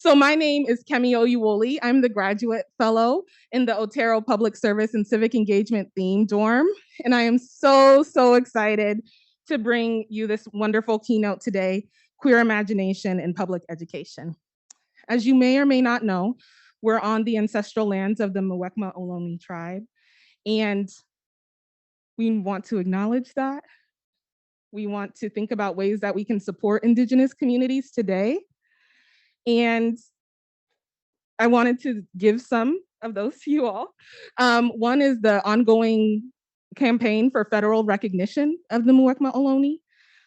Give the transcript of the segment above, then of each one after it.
So my name is Kemi Oyewole. I'm the graduate fellow in the Otero Public Service and Civic Engagement theme dorm. And I am so excited to bring you this wonderful keynote today, Queer Imagination in Public Education. As you may or may not know, we're on the ancestral lands of the Muwekma Ohlone tribe. And we want to acknowledge that. We want to think about ways that we can support Indigenous communities today. And I wanted to give some of those to you all. One is the ongoing campaign for federal recognition of the Muwekma Ohlone.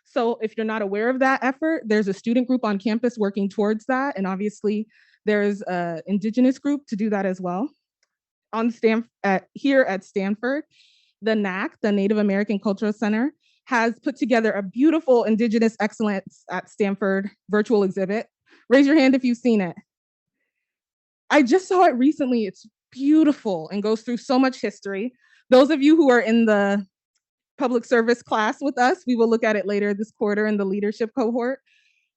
So if you're not aware of that effort, there's a student group on campus working towards that. And obviously there's an Indigenous group to do that as well. Here at Stanford, the NAC, the Native American Cultural Center, has put together a beautiful Indigenous Excellence at Stanford virtual exhibit. Raise your hand if you've seen it. I just saw it recently. It's beautiful and goes through so much history. Those of you who are in the public service class with us, we will look at it later this quarter in the leadership cohort.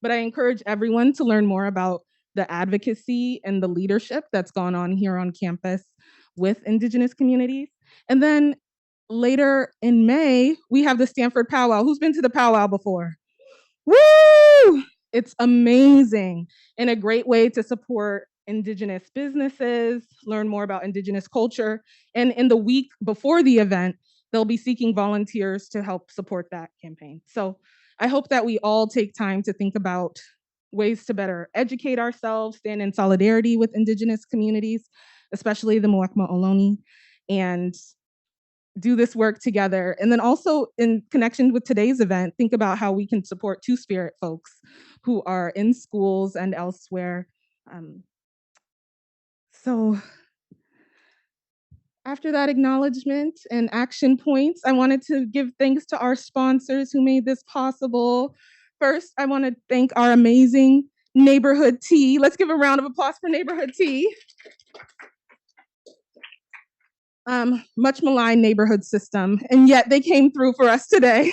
But I encourage everyone to learn more about the advocacy and the leadership that's gone on here on campus with Indigenous communities. And then later in May, we have the Stanford Powwow. Who's been to the powwow before? Woo! It's amazing and a great way to support Indigenous businesses, learn more about Indigenous culture. And in the week before the event, they'll be seeking volunteers to help support that campaign. So I hope that we all take time to think about ways to better educate ourselves, stand in solidarity with Indigenous communities, especially the Muwekma Ohlone, and do this work together. And then also in connection with today's event, think about how we can support Two-Spirit folks who are in schools and elsewhere. So after that acknowledgement and action points, I wanted to give thanks to our sponsors who made this possible. First, I want to thank our amazing Neighborhood Tea. Let's give a round of applause for Neighborhood Tea. Much maligned neighborhood system, and yet they came through for us today.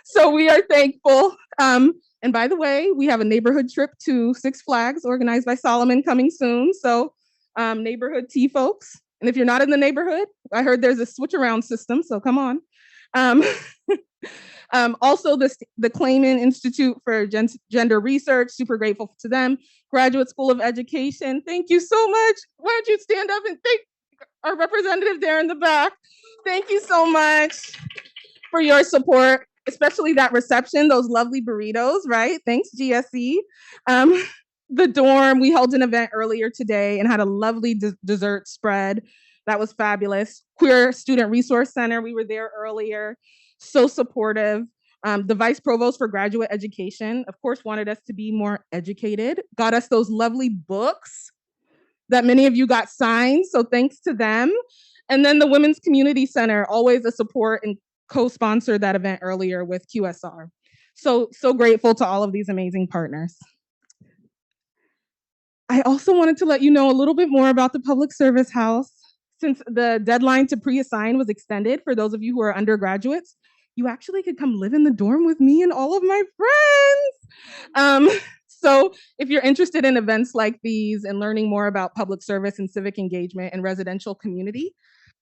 So we are thankful. And by the way, we have a neighborhood trip to Six Flags organized by Solomon coming soon. So Neighborhood Tea folks. And if you're not in the neighborhood, I heard there's a switch around system, so come on. Also the Clayman Insititute for Gender Research, super grateful to them. Graduate School of Education, thank you so much. Why don't you stand up and thank our representative there in the back. Thank you so much for your support, especially that reception, those lovely burritos, right? Thanks, GSE. The dorm, we held an event earlier today and had a lovely dessert spread. That was fabulous. Queer Student Resource Center, we were there earlier, so supportive. The Vice Provost for Graduate Education, of course, wanted us to be more educated, got us those lovely books that many of you got signed, so thanks to them. And then the Women's Community Center, always a support and co-sponsored that event earlier with QSR. So grateful to all of these amazing partners. I also wanted to let you know a little bit more about the Public Service House. Since the deadline to pre-assign was extended for those of you who are undergraduates, you actually could come live in the dorm with me and all of my friends. So if you're interested in events like these and learning more about public service and civic engagement in residential community,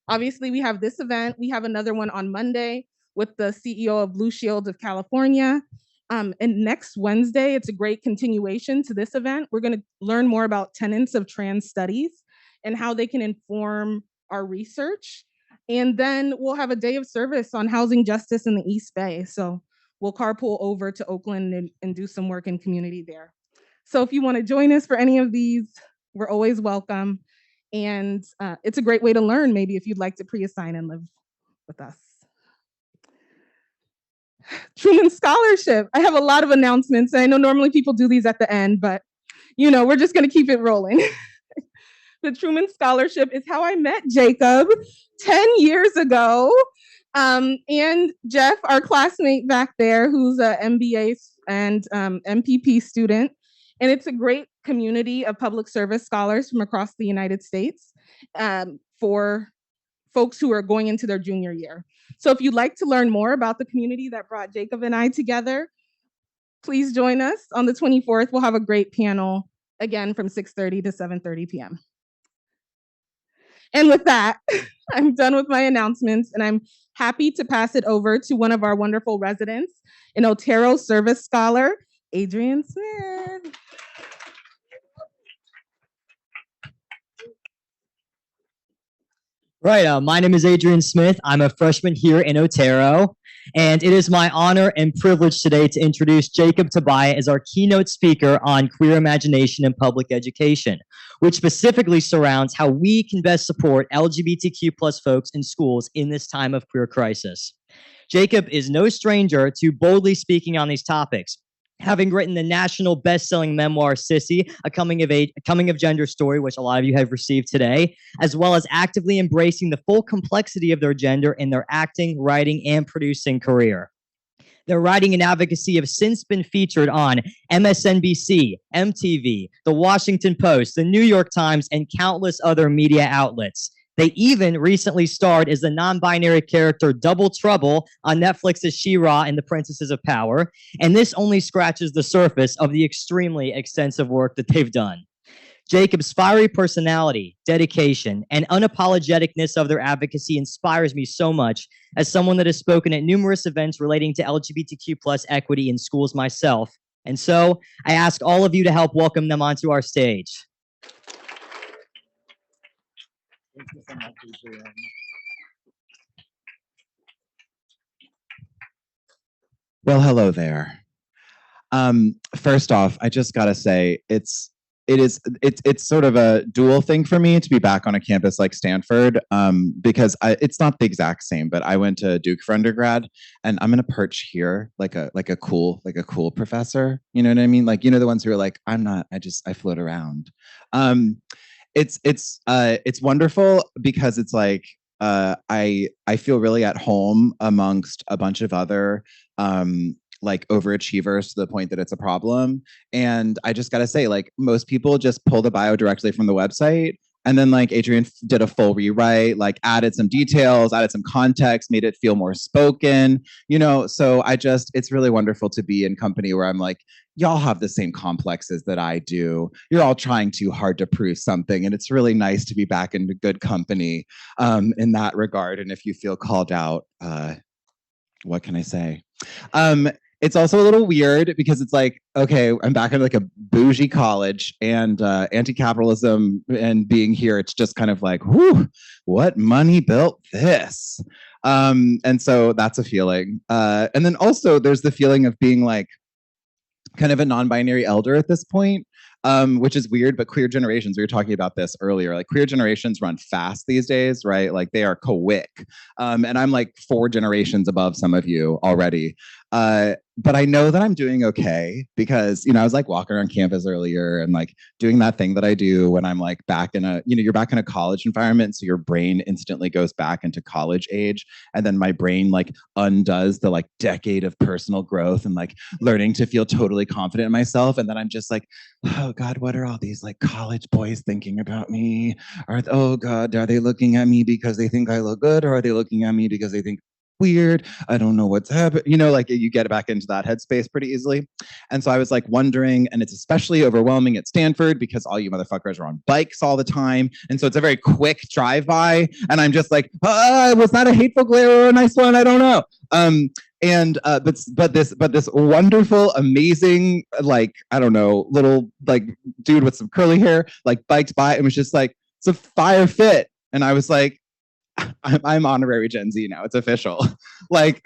obviously we have this event. We have another one on Monday with the CEO of Blue Shield of California. And next Wednesday, it's a great continuation to this event. We're going to learn more about tenets of trans studies and how they can inform our research. And then we'll have a day of service on housing justice in the East Bay. So we'll carpool over to Oakland and do some work in community there. So if you want to join us for any of these, we're always welcome. And it's a great way to learn, maybe if you'd like to pre-assign and live with us. Truman Scholarship. I have a lot of announcements. I know normally people do these at the end, but we're just going to keep it rolling. The Truman Scholarship is how I met Jacob 10 years ago. And Jeff, our classmate back there, who's an MBA and MPP student. And it's a great community of public service scholars from across the United States for folks who are going into their junior year. So if you'd like to learn more about the community that brought Jacob and I together, please join us on the 24th. We'll have a great panel again from 6:30 to 7:30 p.m. And with that, I'm done with my announcements, and I'm happy to pass it over to one of our wonderful residents, an Otero service scholar, Adrian Smith. Right, my name is Adrian Smith. I'm a freshman here in Otero, and it is my honor and privilege today to introduce Jacob Tobia as our keynote speaker on queer imagination in public education, which specifically surrounds how we can best support LGBTQ plus folks in schools in this time of queer crisis. Jacob is no stranger to boldly speaking on these topics, having written the national best-selling memoir Sissy, a coming of gender story, which a lot of you have received today, as well as actively embracing the full complexity of their gender in their acting, writing, and producing career. Their writing and advocacy have since been featured on MSNBC, MTV, The Washington Post, The New York Times, and countless other media outlets. They even recently starred as the non-binary character Double Trouble on Netflix's She-Ra and the Princesses of Power, and this only scratches the surface of the extremely extensive work that they've done. Jacob's fiery personality, dedication, and unapologeticness of their advocacy inspires me so much as someone that has spoken at numerous events relating to LGBTQ plus equity in schools myself. And so I ask all of you to help welcome them onto our stage. Thank you so much, Adrian. Well, hello there. First off, I just gotta say it's sort of a dual thing for me to be back on a campus like Stanford, because it's not the exact same, but I went to Duke for undergrad, and I'm gonna perch here like a cool professor. You know what I mean? Like, you know, the ones who are like, I'm not. I float around. It's wonderful because it's like I feel really at home amongst a bunch of other like overachievers to the point that it's a problem. And I just gotta say, like, most people just pull the bio directly from the website. And then like Adrian did a full rewrite, like added some details, added some context, made it feel more spoken, you know? So it's really wonderful to be in company where I'm like, y'all have the same complexes that I do. You're all trying too hard to prove something. And it's really nice to be back in good company in that regard. And if you feel called out, what can I say? It's also a little weird because it's like, okay, I'm back in like a bougie college, and anti-capitalism and being here, it's just kind of like, whew, what money built this? And so that's a feeling. And then also there's the feeling of being like kind of a non-binary elder at this point, which is weird, but queer generations, we were talking about this earlier, like queer generations run fast these days, right? Like they are quick. And I'm like 4 generations above some of you already. But I know that I'm doing okay because, you know, I was like walking around campus earlier and like doing that thing that I do when I'm like back in a, you know, you're back in a college environment. So your brain instantly goes back into college age. And then my brain like undoes the like decade of personal growth and like learning to feel totally confident in myself. And then I'm just like, oh God, what are all these like college boys thinking about me? Oh God, are they looking at me because they think I look good? Or are they looking at me because they think weird? I don't know what's happening. You know, like you get back into that headspace pretty easily. And so I was like wondering, and it's especially overwhelming at Stanford because all you motherfuckers are on bikes all the time. And so it's a very quick drive-by. And I'm just like, was that a hateful glare or a nice one? I don't know. But this wonderful, amazing, like, I don't know, little like dude with some curly hair, like biked by and was just like, it's a fire fit. And I was like, I'm honorary Gen Z now. It's official. Like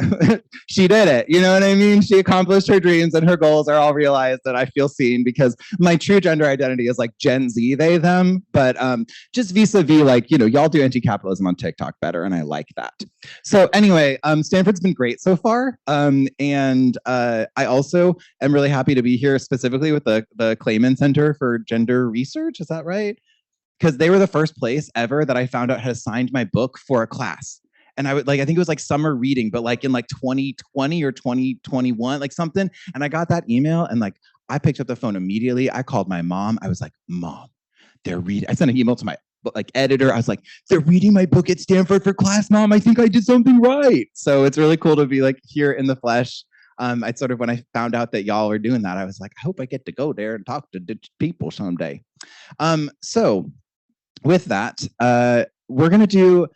she did it. You know what I mean? She accomplished her dreams and her goals are all realized, and I feel seen because my true gender identity is like Gen Z, they, them. But just vis-a-vis, like, you know, y'all do anti-capitalism on TikTok better, and I like that. So anyway, Stanford's been great so far. And I also am really happy to be here specifically with the Clayman Center for Gender Research. Is that right? Because they were the first place ever that I found out had assigned my book for a class. And I would like, I think it was like summer reading, but like in like 2020 or 2021, like something. And I got that email and like, I picked up the phone immediately. I called my mom. I was like, Mom, they're reading. I sent an email to my like editor. I was like, they're reading my book at Stanford for class, Mom. I think I did something right. So it's really cool to be like here in the flesh. I sort of, when I found out that y'all were doing that, I was like, I hope I get to go there and talk to people someday. So with that, we're gonna do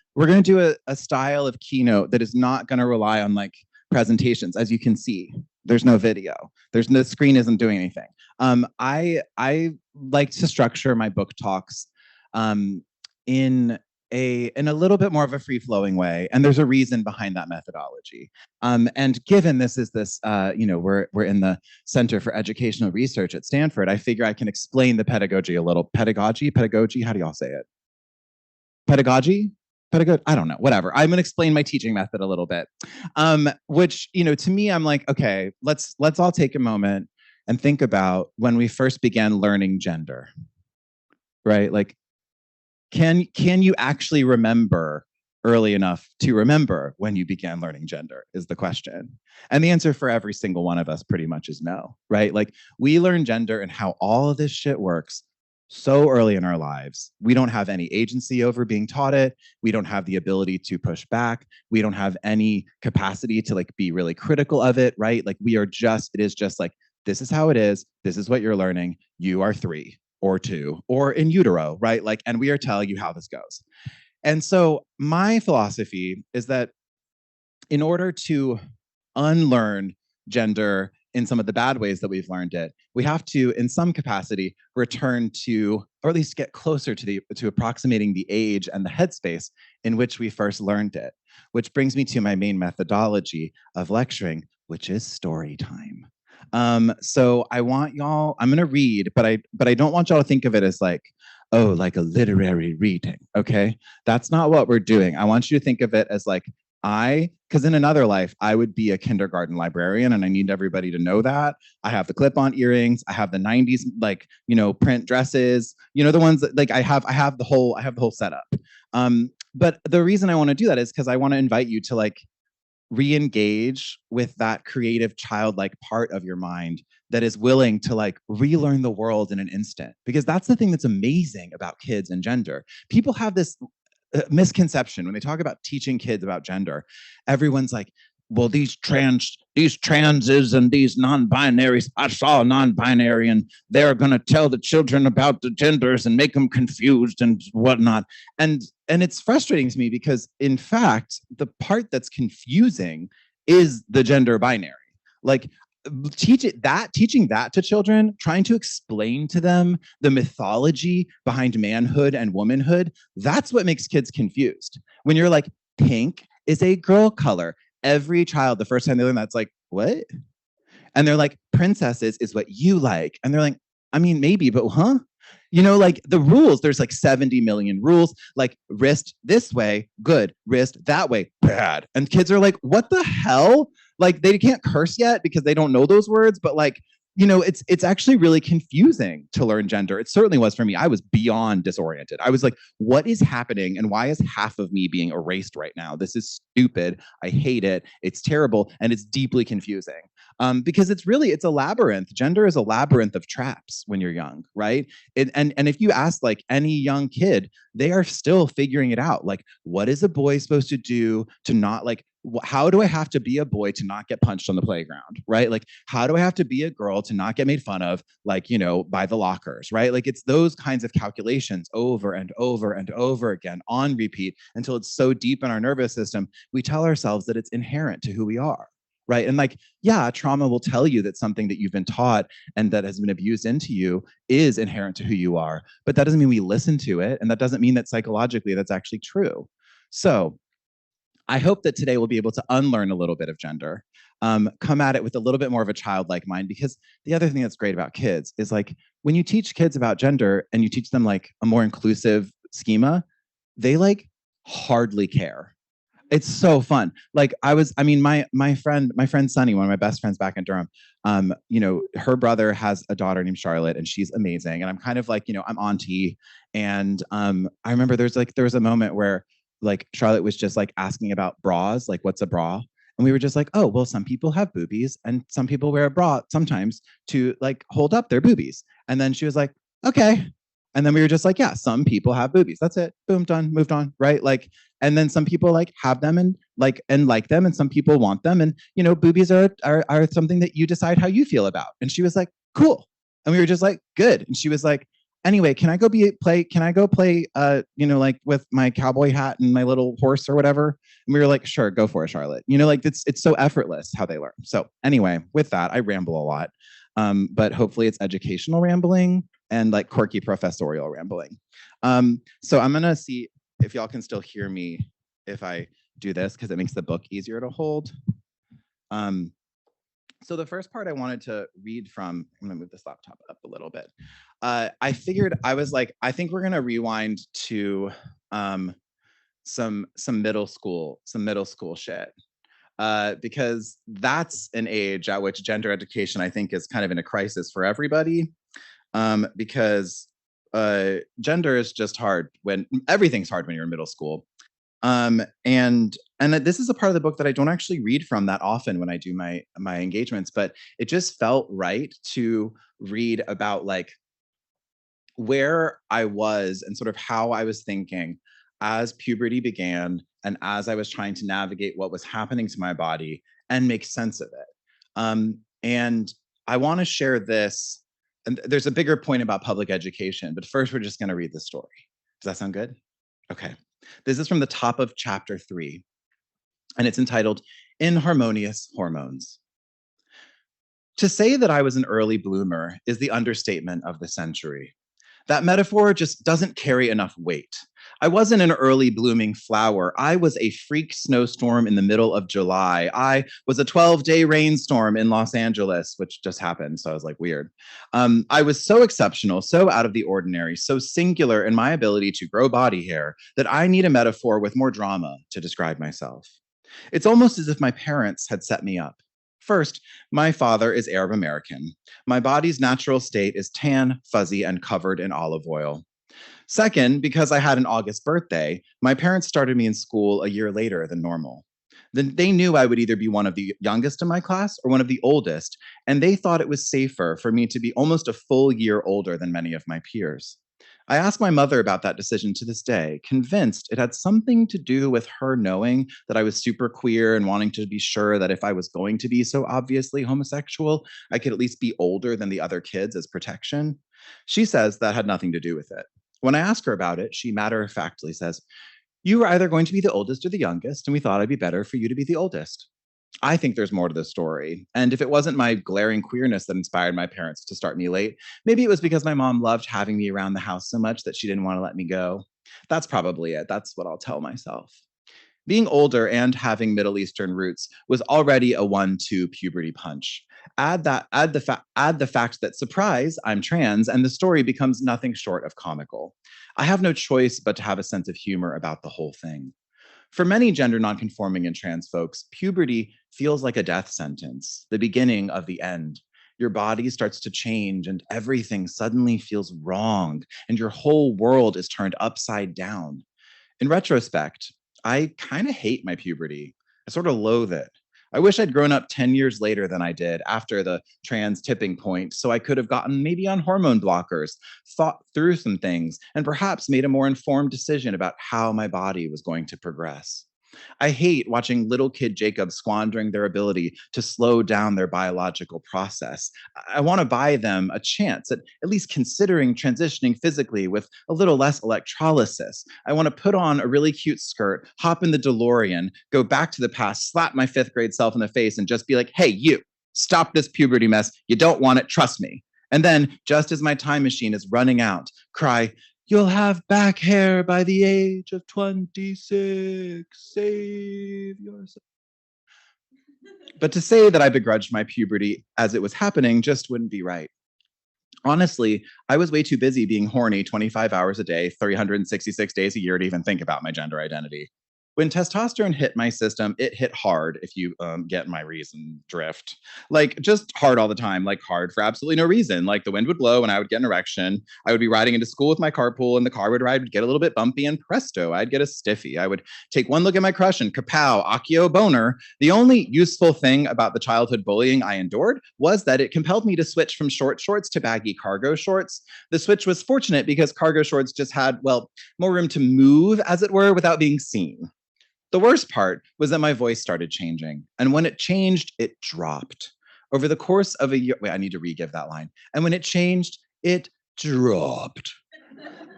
a style of keynote that is not gonna rely on like presentations. As you can see, there's no video. The screen isn't doing anything. I like to structure my book talks in a little bit more of a free-flowing way, and there's a reason behind that methodology. And given this is we're in the Center for Educational Research at Stanford, I figure I can explain the pedagogy a little. Pedagogy. How do y'all say it? Pedagogy. I don't know, whatever. I'm going to explain my teaching method a little bit, which, to me, I'm like, okay, let's all take a moment and think about when we first began learning gender, right? Like, can you actually remember early enough to remember when you began learning gender is the question. And the answer for every single one of us pretty much is no, right? Like, we learn gender and how all of this shit works so early in our lives. We don't have any agency over being taught it. We don't have the ability to push back. We don't have any capacity to like be really critical of it, right? Like, it is just like, this is how it is. This is what you're learning. You are 3 or 2 or in utero, right? Like, and we are telling you how this goes. And so my philosophy is that in order to unlearn gender in some of the bad ways that we've learned it, we have to, in some capacity, return to, or at least get closer to approximating the age and the headspace in which we first learned it. Which brings me to my main methodology of lecturing, which is story time. So I want y'all, I'm gonna read, but I don't want y'all to think of it as like, oh, like a literary reading, okay? That's not what we're doing. I want you to think of it as like, because in another life, I would be a kindergarten librarian, and I need everybody to know that. I have the clip-on earrings. I have the 90s, like, print dresses, the ones that, like, I have the whole setup. But the reason I want to do that is because I want to invite you to like re-engage with that creative childlike part of your mind that is willing to like relearn the world in an instant. Because that's the thing that's amazing about kids and gender. People have this misconception when they talk about teaching kids about gender. Everyone's like, well, these transes and these non-binaries, I saw a non-binary and they're going to tell the children about the genders and make them confused and whatnot. And it's frustrating to me because, in fact, the part that's confusing is the gender binary. Like, teaching that to children, trying to explain to them the mythology behind manhood and womanhood, that's what makes kids confused. When you're like, pink is a girl color, every child, the first time they learn that's like, what? And they're like, princesses is what you like. And they're like, I mean, maybe, but huh? Like the rules, there's like 70 million rules, like wrist this way, good, wrist that way, bad. And kids are like, what the hell? Like, they can't curse yet because they don't know those words, but like, it's actually really confusing to learn gender. It certainly was for me. I was beyond disoriented. I was like, what is happening? And why is half of me being erased right now? This is stupid. I hate it. It's terrible. And it's deeply confusing. Because it's a labyrinth. Gender is a labyrinth of traps when you're young, right? And if you ask like any young kid, they are still figuring it out. Like, what is a boy supposed to do to not like, how do I have to be a boy to not get punched on the playground, right? Like, how do I have to be a girl to not get made fun of, like, by the lockers, right? Like, it's those kinds of calculations over and over and over again on repeat until it's so deep in our nervous system, we tell ourselves that it's inherent to who we are. Right. And like, yeah, trauma will tell you that something that you've been taught and that has been abused into you is inherent to who you are. But that doesn't mean we listen to it. And that doesn't mean that psychologically that's actually true. So I hope that today we'll be able to unlearn a little bit of gender, come at it with a little bit more of a childlike mind, because the other thing that's great about kids is like when you teach kids about gender and you teach them like a more inclusive schema, they like hardly care. It's so fun. Like my friend Sunny, one of my best friends back in Durham, her brother has a daughter named Charlotte and she's amazing. And I'm kind of like, I'm auntie. And I remember there was a moment where like Charlotte was just like asking about bras, like what's a bra? And we were just like, oh, well, some people have boobies and some people wear a bra sometimes to like hold up their boobies. And then she was like, okay. And then we were just like, yeah, some people have boobies. That's it. Boom, done, moved on, right? Like, and then some people like have them and like them, and some people want them, and boobies are something that you decide how you feel about. And she was like, cool. And we were just like, good. And she was like, anyway, can I go play like with my cowboy hat and my little horse or whatever? And we were like, sure, go for it, Charlotte. Like it's so effortless how they learn. So anyway, with that, I ramble a lot. But hopefully it's educational rambling and like quirky professorial rambling. So I'm gonna see if y'all can still hear me if I do this, because it makes the book easier to hold. So the first part I wanted to read from, I'm gonna move this laptop up a little bit. I figured, I was like, I think we're gonna rewind to some middle school shit. Because that's an age at which gender education, I think, is kind of in a crisis for everybody. Because gender is just hard when everything's hard when you're in middle school. And this is a part of the book that I don't actually read from that often when I do my engagements, but it just felt right to read about like where I was and sort of how I was thinking as puberty began and as I was trying to navigate what was happening to my body and make sense of it. And I want to share this, and there's a bigger point about public education, but first we're just going to read the story. Does that sound good? Okay. This is from the top of chapter 3, and it's entitled Inharmonious Hormones. To say that I was an early bloomer is the understatement of the century. That metaphor just doesn't carry enough weight. I wasn't an early blooming flower. I was a freak snowstorm in the middle of July. I was a 12-day rainstorm in Los Angeles, which just happened, so I was like, weird. I was so exceptional, so out of the ordinary, so singular in my ability to grow body hair that I need a metaphor with more drama to describe myself. It's almost as if my parents had set me up. First, my father is Arab American. My body's natural state is tan, fuzzy, and covered in olive oil. Second, because I had an August birthday, my parents started me in school a year later than normal. Then they knew I would either be one of the youngest in my class or one of the oldest, and they thought it was safer for me to be almost a full year older than many of my peers. I ask my mother about that decision to this day, convinced it had something to do with her knowing that I was super queer and wanting to be sure that if I was going to be so obviously homosexual, I could at least be older than the other kids as protection. She says that had nothing to do with it. When I ask her about it, she matter-of-factly says, "You were either going to be the oldest or the youngest, and we thought it'd be better for you to be the oldest." I think there's more to the story. And if it wasn't my glaring queerness that inspired my parents to start me late, maybe it was because my mom loved having me around the house so much that she didn't want to let me go. That's probably it. That's what I'll tell myself. Being older and having Middle Eastern roots was already a 1-2 puberty punch. Add the fact that, surprise, I'm trans, and the story becomes nothing short of comical. I have no choice but to have a sense of humor about the whole thing. For many gender nonconforming and trans folks, puberty feels like a death sentence, the beginning of the end. Your body starts to change and everything suddenly feels wrong, and your whole world is turned upside down. In retrospect, I kind of hate my puberty. I sort of loathe it. I wish I'd grown up 10 years later than I did after the trans tipping point, so I could have gotten maybe on hormone blockers, thought through some things, and perhaps made a more informed decision about how my body was going to progress. I hate watching little kid Jacob squandering their ability to slow down their biological process. I want to buy them a chance at least considering transitioning physically with a little less electrolysis. I want to put on a really cute skirt, hop in the DeLorean, go back to the past, slap my 5th grade self in the face, and just be like, hey, you, stop this puberty mess. You don't want it, trust me. And then, just as my time machine is running out, cry, "You'll have back hair by the age of 26. Save yourself." But to say that I begrudged my puberty as it was happening just wouldn't be right. Honestly, I was way too busy being horny 25 hours a day, 366 days a year to even think about my gender identity. When testosterone hit my system, it hit hard, if you get my reason drift. Like, just hard all the time, like hard for absolutely no reason. Like, the wind would blow and I would get an erection. I would be riding into school with my carpool and the car would get a little bit bumpy, and presto, I'd get a stiffy. I would take one look at my crush and kapow, accio boner. The only useful thing about the childhood bullying I endured was that it compelled me to switch from short shorts to baggy cargo shorts. The switch was fortunate because cargo shorts just had, well, more room to move, as it were, without being seen. The worst part was that my voice started changing. And when it changed, it dropped. Over the course of a year, wait, I need to re-give that line. And when it changed, it dropped.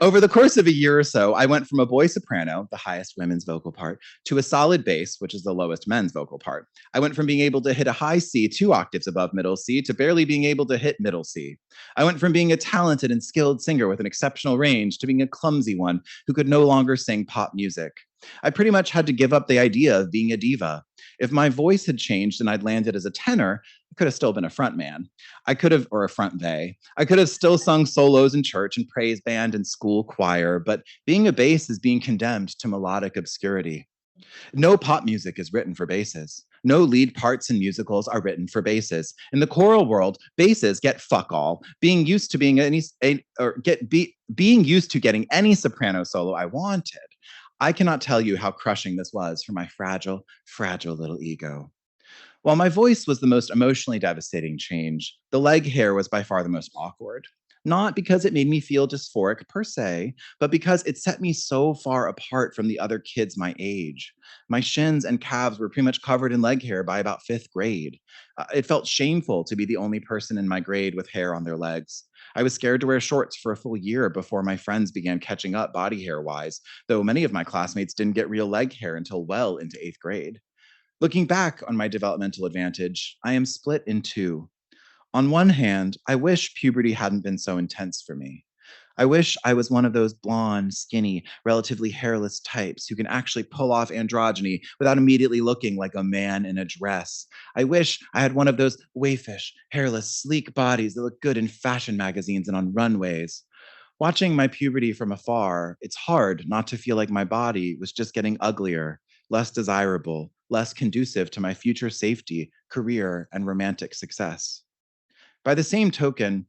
Over the course of a year or so, I went from a boy soprano, the highest women's vocal part, to a solid bass, which is the lowest men's vocal part. I went from being able to hit a high C 2 octaves above middle C to barely being able to hit middle C. I went from being a talented and skilled singer with an exceptional range to being a clumsy one who could no longer sing pop music. I pretty much had to give up the idea of being a diva. If my voice had changed and I'd landed as a tenor, I could have still been a front man. I could have, or a front they. I could have still sung solos in church and praise band and school choir, but being a bass is being condemned to melodic obscurity. No pop music is written for basses. No lead parts in musicals are written for basses. In the choral world, basses get fuck all. Being used to being being used to getting any soprano solo I wanted. I cannot tell you how crushing this was for my fragile, fragile little ego. While my voice was the most emotionally devastating change, the leg hair was by far the most awkward. Not because it made me feel dysphoric per se, but because it set me so far apart from the other kids my age. My shins and calves were pretty much covered in leg hair by about 5th grade. It felt shameful to be the only person in my grade with hair on their legs. I was scared to wear shorts for a full year before my friends began catching up body hair wise, though many of my classmates didn't get real leg hair until well into 8th grade. Looking back on my developmental advantage, I am split in two. On one hand, I wish puberty hadn't been so intense for me. I wish I was one of those blonde, skinny, relatively hairless types who can actually pull off androgyny without immediately looking like a man in a dress. I wish I had one of those waifish, hairless, sleek bodies that look good in fashion magazines and on runways. Watching my puberty from afar, it's hard not to feel like my body was just getting uglier, less desirable, less conducive to my future safety, career, and romantic success. By the same token,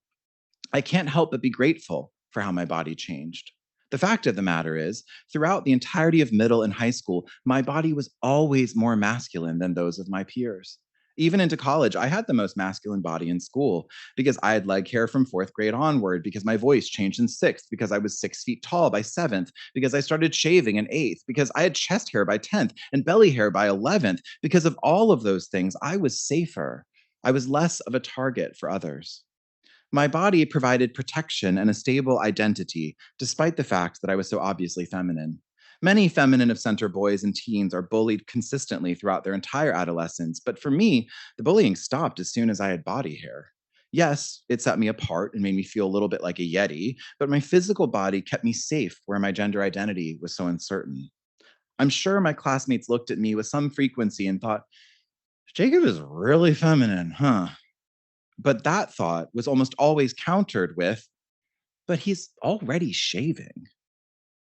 I can't help but be grateful for how my body changed. The fact of the matter is, throughout the entirety of middle and high school, my body was always more masculine than those of my peers. Even into college, I had the most masculine body in school because I had leg hair from 4th grade onward, because my voice changed in 6th, because I was 6 feet tall by 7th, because I started shaving in 8th, because I had chest hair by 10th and belly hair by 11th. Because of all of those things, I was safer. I was less of a target for others. My body provided protection and a stable identity, despite the fact that I was so obviously feminine. Many feminine of center boys and teens are bullied consistently throughout their entire adolescence, but for me, the bullying stopped as soon as I had body hair. Yes, it set me apart and made me feel a little bit like a yeti, but my physical body kept me safe where my gender identity was so uncertain. I'm sure my classmates looked at me with some frequency and thought, Jacob is really feminine, huh? But that thought was almost always countered with, but he's already shaving.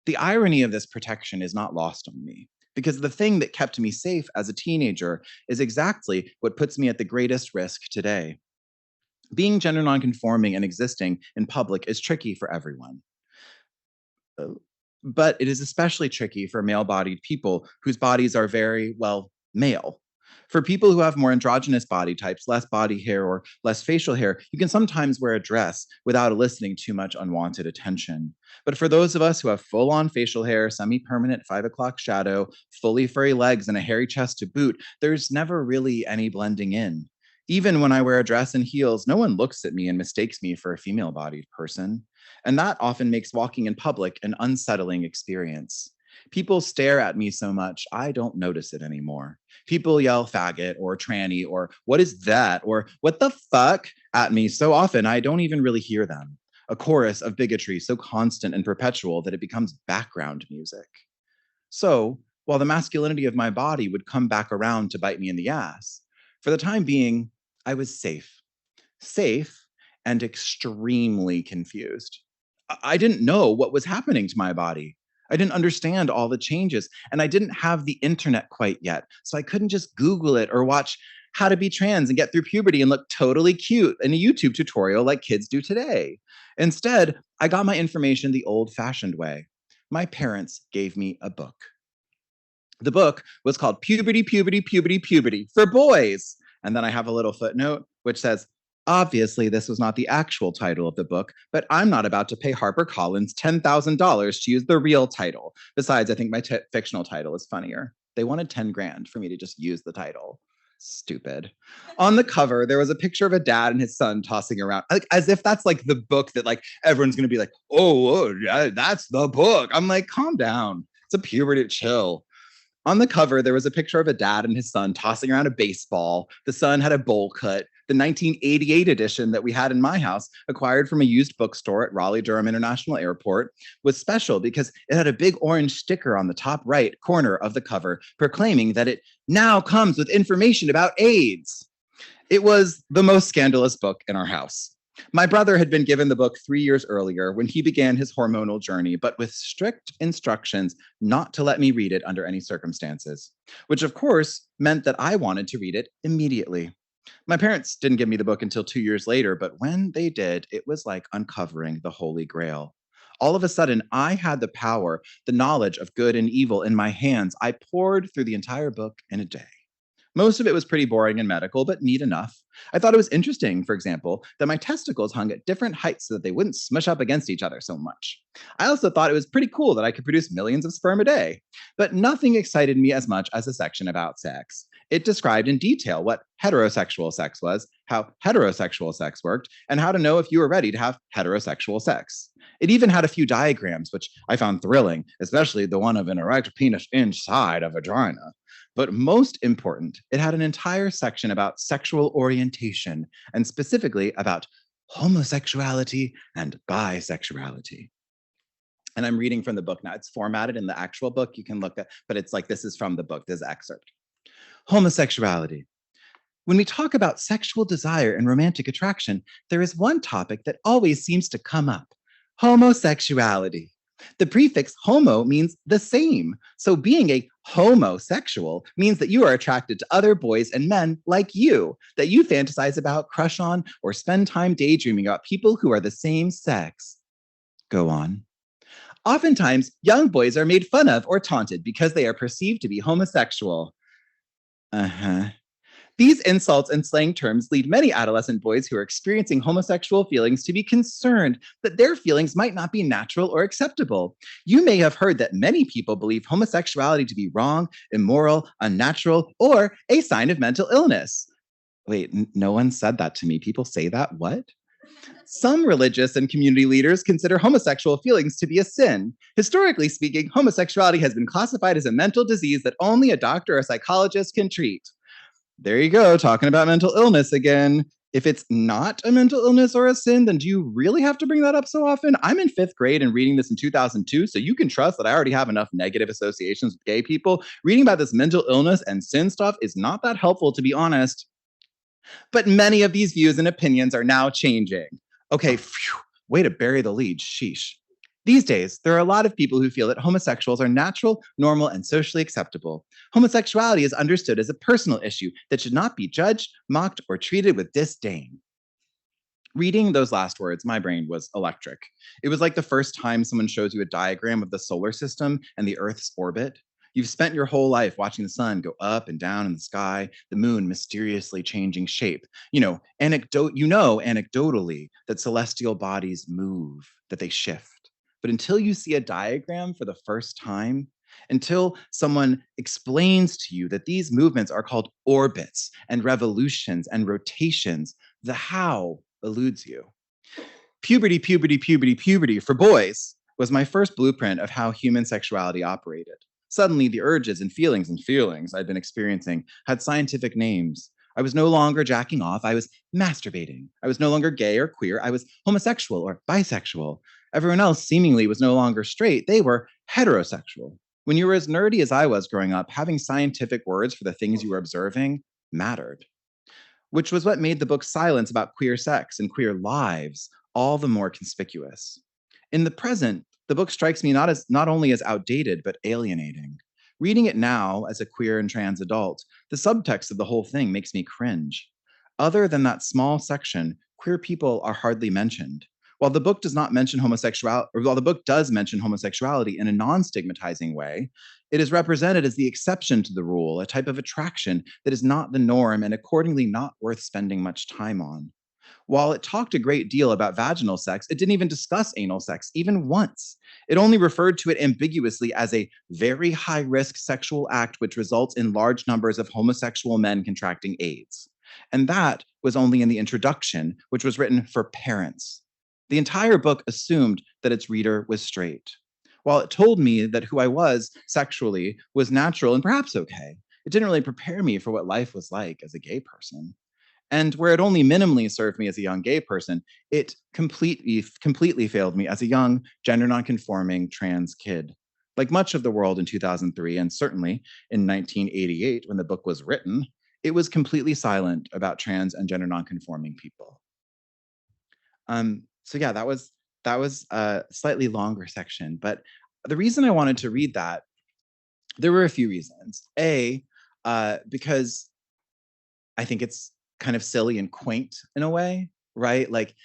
The irony of this protection is not lost on me, because the thing that kept me safe as a teenager is exactly what puts me at the greatest risk today. Being gender nonconforming and existing in public is tricky for everyone. But it is especially tricky for male-bodied people whose bodies are very, well, male. For people who have more androgynous body types, less body hair or less facial hair, you can sometimes wear a dress without eliciting too much unwanted attention. But for those of us who have full-on facial hair, semi-permanent 5 o'clock shadow, fully furry legs, and a hairy chest to boot, there's never really any blending in. Even when I wear a dress and heels, no one looks at me and mistakes me for a female-bodied person. And that often makes walking in public an unsettling experience. People stare at me so much, I don't notice it anymore. People yell faggot or tranny or what is that or what the fuck at me so often I don't even really hear them. A chorus of bigotry so constant and perpetual that it becomes background music. So, while the masculinity of my body would come back around to bite me in the ass, for the time being, I was safe. Safe and extremely confused. I didn't know what was happening to my body. I didn't understand all the changes, and I didn't have the internet quite yet, so I couldn't just Google it or watch how to be trans and get through puberty and look totally cute in a YouTube tutorial like kids do today. Instead, I got my information the old-fashioned way. My parents gave me a book. The book was called Puberty, Puberty, Puberty, Puberty for Boys. And then I have a little footnote which says, obviously, this was not the actual title of the book, but I'm not about to pay HarperCollins $10,000 to use the real title. Besides, I think my fictional title is funnier. They wanted 10 grand for me to just use the title. Stupid. On the cover, there was a picture of a dad and his son tossing around, like as if that's like the book that like everyone's gonna be like, oh, yeah, that's the book. I'm like, calm down. It's a puberty, chill. On the cover, there was a picture of a dad and his son tossing around a baseball. The son had a bowl cut. The 1988 edition that we had in my house, acquired from a used bookstore at Raleigh-Durham International Airport, was special because it had a big orange sticker on the top right corner of the cover proclaiming that it now comes with information about AIDS. It was the most scandalous book in our house. My brother had been given the book 3 years earlier when he began his hormonal journey, but with strict instructions not to let me read it under any circumstances, which of course meant that I wanted to read it immediately. My parents didn't give me the book until 2 years later, but when they did, it was like uncovering the Holy Grail. All of a sudden, I had the power, the knowledge of good and evil in my hands. I poured through the entire book in a day. Most of it was pretty boring and medical, but neat enough. I thought it was interesting, for example, that my testicles hung at different heights so that they wouldn't smush up against each other so much. I also thought it was pretty cool that I could produce millions of sperm a day. But nothing excited me as much as a section about sex. It described in detail what heterosexual sex was, how heterosexual sex worked, and how to know if you were ready to have heterosexual sex. It even had a few diagrams, which I found thrilling, especially the one of an erect penis inside a vagina. But most important, it had an entire section about sexual orientation, and specifically about homosexuality and bisexuality. And I'm reading from the book now. It's formatted in the actual book. You can look at, but it's like, this is from the book, this excerpt. Homosexuality. When we talk about sexual desire and romantic attraction, there is one topic that always seems to come up: homosexuality. The prefix homo means the same. So being a homosexual means that you are attracted to other boys and men like you, that you fantasize about, crush on, or spend time daydreaming about people who are the same sex. Go on. Oftentimes, young boys are made fun of or taunted because they are perceived to be homosexual. These insults and slang terms lead many adolescent boys who are experiencing homosexual feelings to be concerned that their feelings might not be natural or acceptable. You may have heard that many people believe homosexuality to be wrong, immoral, unnatural, or a sign of mental illness. Wait, no one said that to me. People say that? What? Some religious and community leaders consider homosexual feelings to be a sin. Historically speaking, homosexuality has been classified as a mental disease that only a doctor or psychologist can treat. There you go, talking about mental illness again. If it's not a mental illness or a sin, then do you really have to bring that up so often? I'm in 5th grade and reading this in 2002, so you can trust that I already have enough negative associations with gay people. Reading about this mental illness and sin stuff is not that helpful, to be honest. But many of these views and opinions are now changing. Okay, phew, way to bury the lead, sheesh. These days, there are a lot of people who feel that homosexuals are natural, normal, and socially acceptable. Homosexuality is understood as a personal issue that should not be judged, mocked, or treated with disdain. Reading those last words, my brain was electric. It was like the first time someone shows you a diagram of the solar system and the Earth's orbit. You've spent your whole life watching the sun go up and down in the sky, the moon mysteriously changing shape. Anecdotally that celestial bodies move, that they shift. But until you see a diagram for the first time, until someone explains to you that these movements are called orbits and revolutions and rotations, the how eludes you. Puberty for boys was my first blueprint of how human sexuality operated. Suddenly, the urges and feelings I'd been experiencing had scientific names. I was no longer jacking off, I was masturbating. I was no longer gay or queer, I was homosexual or bisexual. Everyone else seemingly was no longer straight, they were heterosexual. When you were as nerdy as I was growing up, having scientific words for the things you were observing mattered, which was what made the book Silence about queer sex and queer lives all the more conspicuous. In the present, the book strikes me not only as outdated, but alienating. Reading it now as a queer and trans adult, the subtext of the whole thing makes me cringe. Other than that small section, queer people are hardly mentioned. While the book does mention homosexuality in a non-stigmatizing way, it is represented as the exception to the rule, a type of attraction that is not the norm and accordingly not worth spending much time on. While it talked a great deal about vaginal sex, it didn't even discuss anal sex, even once. It only referred to it ambiguously as a very high-risk sexual act which results in large numbers of homosexual men contracting AIDS. And that was only in the introduction, which was written for parents. The entire book assumed that its reader was straight. While it told me that who I was sexually was natural and perhaps okay, it didn't really prepare me for what life was like as a gay person. And where it only minimally served me as a young gay person, it completely failed me as a young, gender nonconforming trans kid. Like much of the world in 2003, and certainly in 1988 when the book was written, it was completely silent about trans and gender nonconforming people. So yeah, that was a slightly longer section, but the reason I wanted to read that, there were a few reasons. Because I think it's kind of silly and quaint in a way, right? Like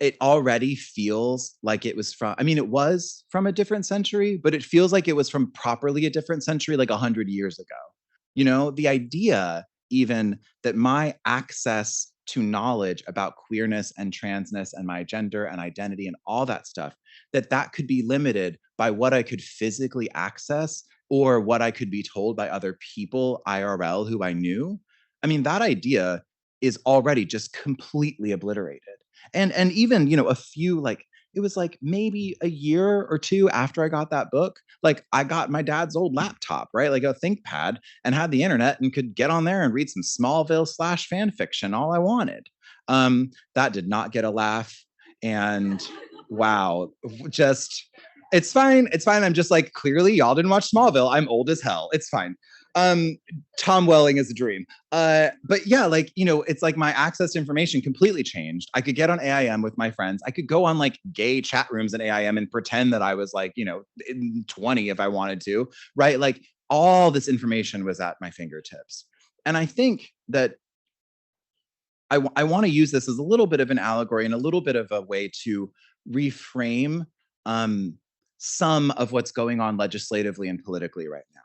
it already feels like it was from, I mean, it was from a different century, but it feels like it was from properly a different century, like 100 years ago. You know, the idea even that my access to knowledge about queerness and transness and my gender and identity and all that stuff, that could be limited by what I could physically access or what I could be told by other people IRL who I knew. I mean, that idea is already just completely obliterated. And even, you know, a few like it was like maybe a year or two after I got that book, like I got my dad's old laptop, right? Like a ThinkPad and had the internet and could get on there and read some Smallville / fan fiction all I wanted. That did not get a laugh. And wow, just it's fine. It's fine. I'm just like, clearly y'all didn't watch Smallville. I'm old as hell. It's fine. Tom Welling is a dream. But yeah, like, you know, it's like my access to information completely changed. I could get on AIM with my friends. I could go on like gay chat rooms in AIM and pretend that I was like, you know, 20 if I wanted to, right? Like all this information was at my fingertips. And I think that I want to use this as a little bit of an allegory and a little bit of a way to reframe some of what's going on legislatively and politically right now.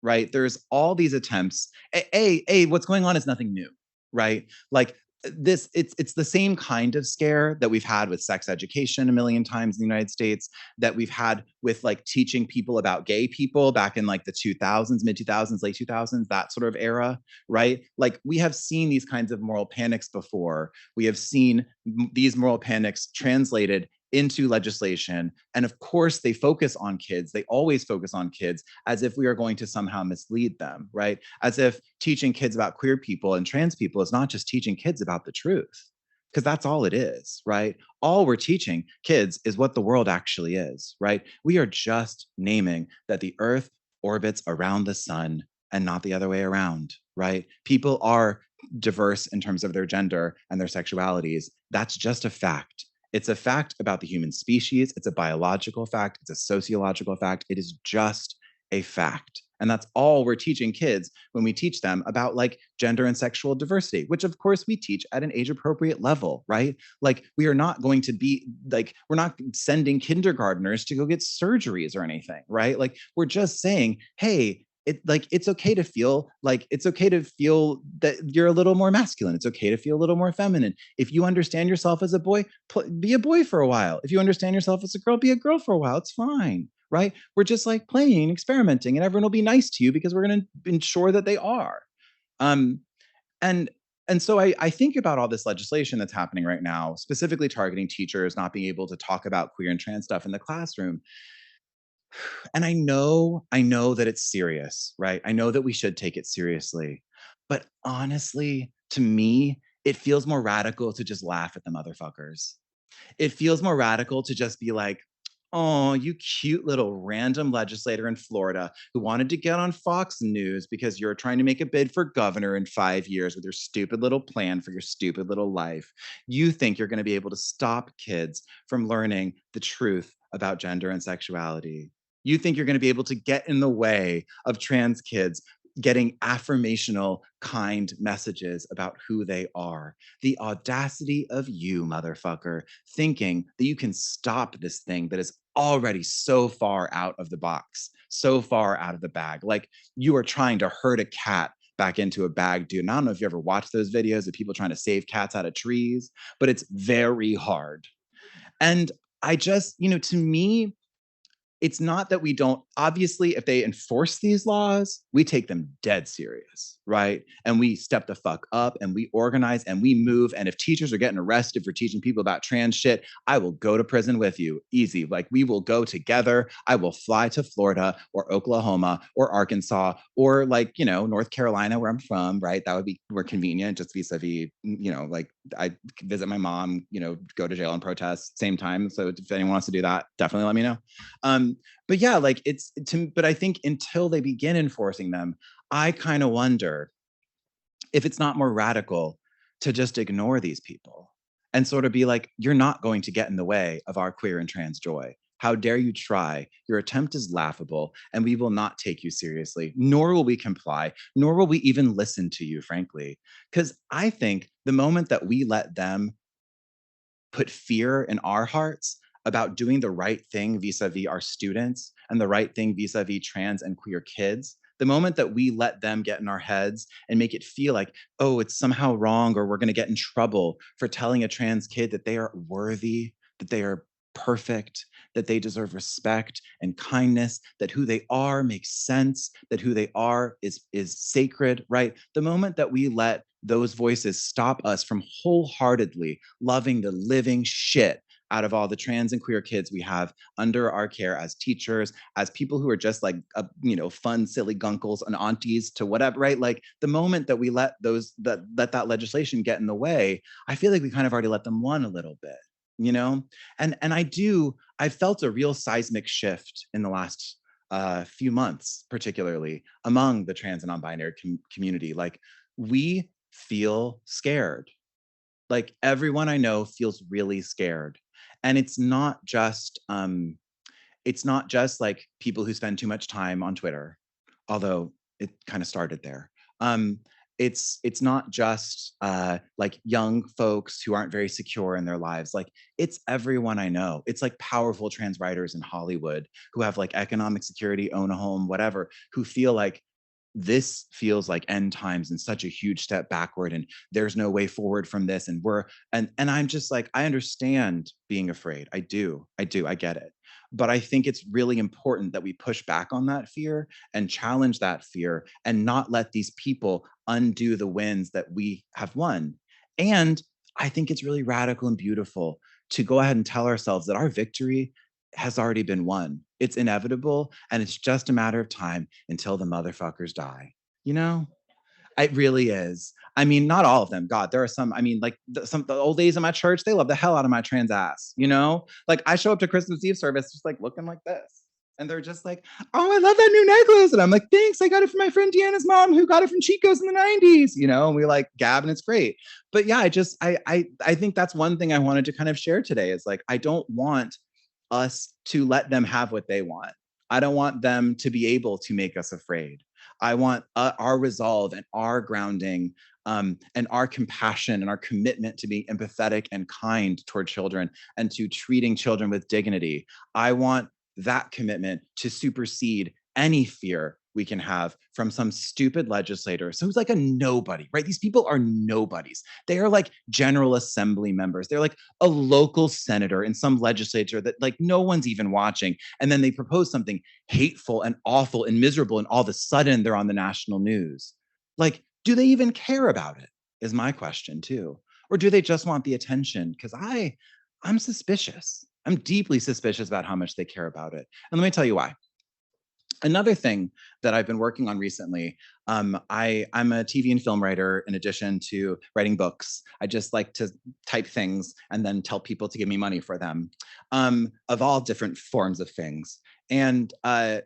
Right? There's all these attempts. What's going on is nothing new, right? Like this, it's the same kind of scare that we've had with sex education a million times in the United States, that we've had with like teaching people about gay people back in like the 2000s, mid 2000s, late 2000s, that sort of era, right? Like we have seen these kinds of moral panics before. We have seen these moral panics translated into legislation. And of course, they focus on kids. They always focus on kids as if we are going to somehow mislead them, right? As if teaching kids about queer people and trans people is not just teaching kids about the truth, because that's all it is, right? All we're teaching kids is what the world actually is, right? We are just naming that the earth orbits around the sun and not the other way around, right? People are diverse in terms of their gender and their sexualities. That's just a fact. It's a fact about the human species. It's a biological fact. It's a sociological fact. It is just a fact. And that's all we're teaching kids when we teach them about like gender and sexual diversity, which of course we teach at an age appropriate level, right? Like we are not going to be like, we're not sending kindergartners to go get surgeries or anything, right? Like we're just saying, hey, it's okay to feel that you're a little more masculine. It's okay to feel a little more feminine. If you understand yourself as a boy, be a boy for a while. If you understand yourself as a girl, be a girl for a while. It's fine, right? We're just like playing, experimenting, and everyone will be nice to you because we're going to ensure that they are. Um, and and so I think about all this legislation that's happening right now, specifically targeting teachers not being able to talk about queer and trans stuff in the classroom. And I know that it's serious, right? I know that we should take it seriously. But honestly, to me, it feels more radical to just laugh at the motherfuckers. It feels more radical to just be like, oh, you cute little random legislator in Florida who wanted to get on Fox News because you're trying to make a bid for governor in 5 years with your stupid little plan for your stupid little life. You think you're going to be able to stop kids from learning the truth about gender and sexuality. You think you're going to be able to get in the way of trans kids getting affirmational, kind messages about who they are. The audacity of you, motherfucker, thinking that you can stop this thing that is already so far out of the box, so far out of the bag. Like you are trying to herd a cat back into a bag, dude. And I don't know if you ever watched those videos of people trying to save cats out of trees, but it's very hard. And I just, to me, it's not that we don't, obviously, if they enforce these laws, we take them dead serious, right? And we step the fuck up and we organize and we move. And if teachers are getting arrested for teaching people about trans shit, I will go to prison with you. Easy. Like, we will go together. I will fly to Florida or Oklahoma or Arkansas or, like, North Carolina, where I'm from, right? That would be more convenient, just vis-a-vis, like, I visit my mom, go to jail and protest same time. So if anyone wants to do that, definitely let me know. But yeah, like, but I think until they begin enforcing them, I kind of wonder if it's not more radical to just ignore these people and sort of be like, you're not going to get in the way of our queer and trans joy. How dare you try? Your attempt is laughable, and we will not take you seriously, nor will we comply, nor will we even listen to you, frankly. Because I think the moment that we let them put fear in our hearts about doing the right thing vis-a-vis our students and the right thing vis-a-vis trans and queer kids, the moment that we let them get in our heads and make it feel like, oh, it's somehow wrong, or we're going to get in trouble for telling a trans kid that they are worthy, that they are perfect, that they deserve respect and kindness, that who they are makes sense, that who they are is sacred, right? The moment that we let those voices stop us from wholeheartedly loving the living shit out of all the trans and queer kids we have under our care as teachers, as people who are just like, fun, silly gunkles and aunties to whatever, right? Like, the moment that we let that legislation get in the way, I feel like we kind of already let them win a little bit, And I felt a real seismic shift in the last few months, particularly among the trans and non-binary community. Like, we feel scared. Like, everyone I know feels really scared. And it's not just like people who spend too much time on Twitter, although it kind of started there. It's not just like young folks who aren't very secure in their lives. Like, it's everyone I know. It's like powerful trans writers in Hollywood who have like economic security, own a home, whatever, who feel like this feels like end times and such a huge step backward, and there's no way forward from this. And I'm just like, I understand being afraid. I do. I get it. But I think it's really important that we push back on that fear and challenge that fear and not let these people undo the wins that we have won. And I think it's really radical and beautiful to go ahead and tell ourselves that our victory has already been won. It's inevitable, and it's just a matter of time until the motherfuckers die. It really is. I mean, not all of them. God, there are some. I mean, like the old ladies in my church, they love the hell out of my trans ass. Like, I show up to Christmas Eve service just like looking like this, and they're just like, "Oh, I love that new necklace," and I'm like, "Thanks, I got it from my friend Deanna's mom, who got it from Chico's in the '90s." And we like gab, and it's great. But yeah, I think that's one thing I wanted to kind of share today is like, I don't want us to let them have what they want. I don't want them to be able to make us afraid. I want our resolve and our grounding and our compassion and our commitment to being empathetic and kind toward children and to treating children with dignity. I want that commitment to supersede any fear we can have from some stupid legislator. So who's like a nobody, right? These people are nobodies. They are like General Assembly members. They're like a local senator in some legislature that like no one's even watching. And then they propose something hateful and awful and miserable, and all of a sudden they're on the national news. Like, do they even care about it? Is my question too. Or do they just want the attention? Because I'm suspicious. I'm deeply suspicious about how much they care about it. And let me tell you why. Another thing that I've been working on recently, I'm a TV and film writer in addition to writing books. I just like to type things and then tell people to give me money for them, of all different forms of things. And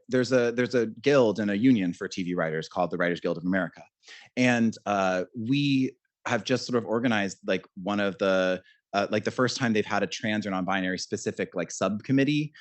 there's a guild and a union for TV writers called the Writers Guild of America. And we have just sort of organized like one of the like the first time they've had a trans or non-binary specific like subcommittee,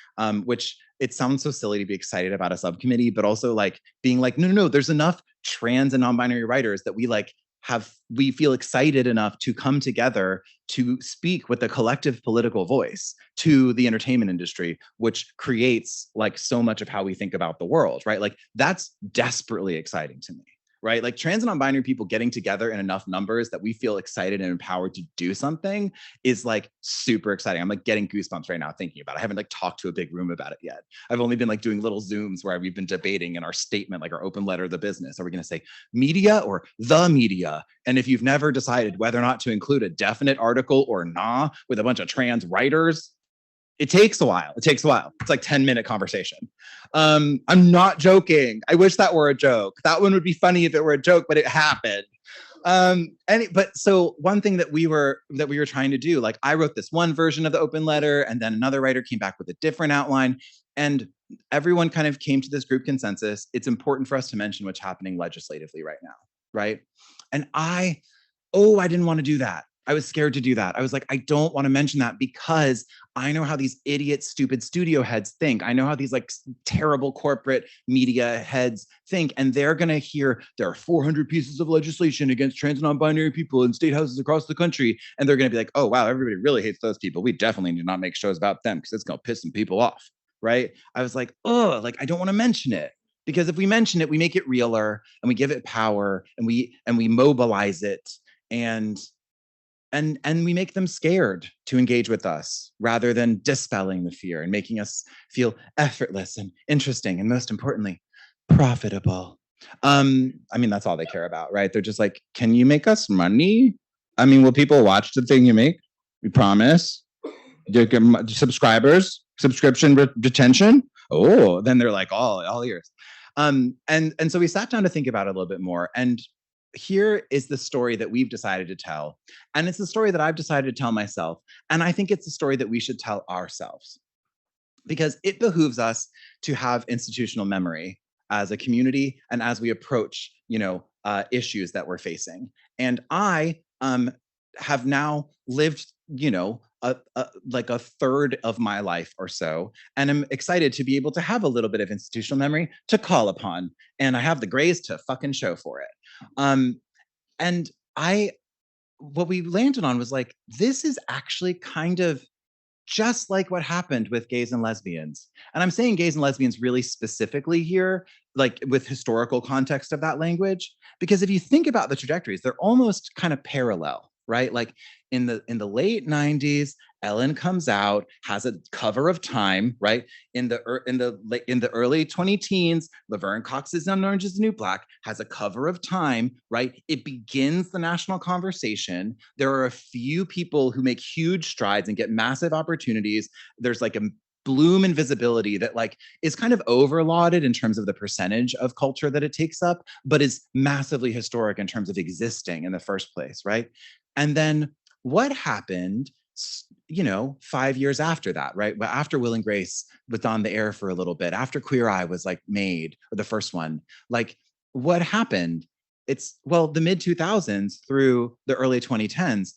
which it sounds so silly to be excited about a subcommittee, but also like being like, no, there's enough trans and non-binary writers that we feel excited enough to come together to speak with a collective political voice to the entertainment industry, which creates like so much of how we think about the world, right? Like, that's desperately exciting to me. right? Like trans and non-binary people getting together in enough numbers that we feel excited and empowered to do something is like super exciting. I'm like getting goosebumps right now thinking about it. I haven't like talked to a big room about it yet. I've only been like doing little Zooms where we've been debating in our statement, like our open letter of the business. Are we going to say media or the media? And if you've never decided whether or not to include a definite article or not with a bunch of trans writers, it takes a while. It takes a while. It's like 10-minute conversation. I'm not joking. I wish that were a joke. That one would be funny if it were a joke, but it happened. But so one thing that we were trying to do, like I wrote this one version of the open letter, and then another writer came back with a different outline, and everyone kind of came to this group consensus. It's important for us to mention what's happening legislatively right now, right? And I didn't want to do that. I was scared to do that. I was like, I don't want to mention that because I know how these idiot, stupid studio heads think. I know how these like terrible corporate media heads think. And they're going to hear there are 400 pieces of legislation against trans and non-binary people in state houses across the country. And they're going to be like, oh, wow, everybody really hates those people. We definitely need not make shows about them because it's going to piss some people off. Right. I was like, oh, like, I don't want to mention it. Because if we mention it, we make it realer and we give it power and we mobilize it and we make them scared to engage with us rather than dispelling the fear and making us feel effortless and interesting and most importantly, profitable. I mean, that's all they care about, right? They're just like, can you make us money? I mean, will people watch the thing you make? We promise. You get subscribers, subscription retention. Oh, then they're like all ears. And so we sat down to think about it a little bit more. And here is the story that we've decided to tell. And it's the story that I've decided to tell myself. And I think it's the story that we should tell ourselves because it behooves us to have institutional memory as a community and as we approach, issues that we're facing. And I have now lived, like a third of my life or so. And I'm excited to be able to have a little bit of institutional memory to call upon. And I have the grace to fucking show for it. And what we landed on was like, this is actually kind of just like what happened with gays and lesbians. And I'm saying gays and lesbians really specifically here, like with historical context of that language, because if you think about the trajectories, they're almost kind of parallel, right? Like in the late 90s, Ellen comes out, has a cover of Time, right? In the early 20-teens, Laverne Cox's on Orange is the New Black has a cover of Time, right? It begins the national conversation. There are a few people who make huge strides and get massive opportunities. There's like a bloom and visibility that like is kind of overlauded in terms of the percentage of culture that it takes up, but is massively historic in terms of existing in the first place, right? And then what happened, 5 years after that, right? But after Will and Grace was on the air for a little bit, after Queer Eye was like made, or the first one, like what happened? It's, well, the mid 2000s through the early 2010s,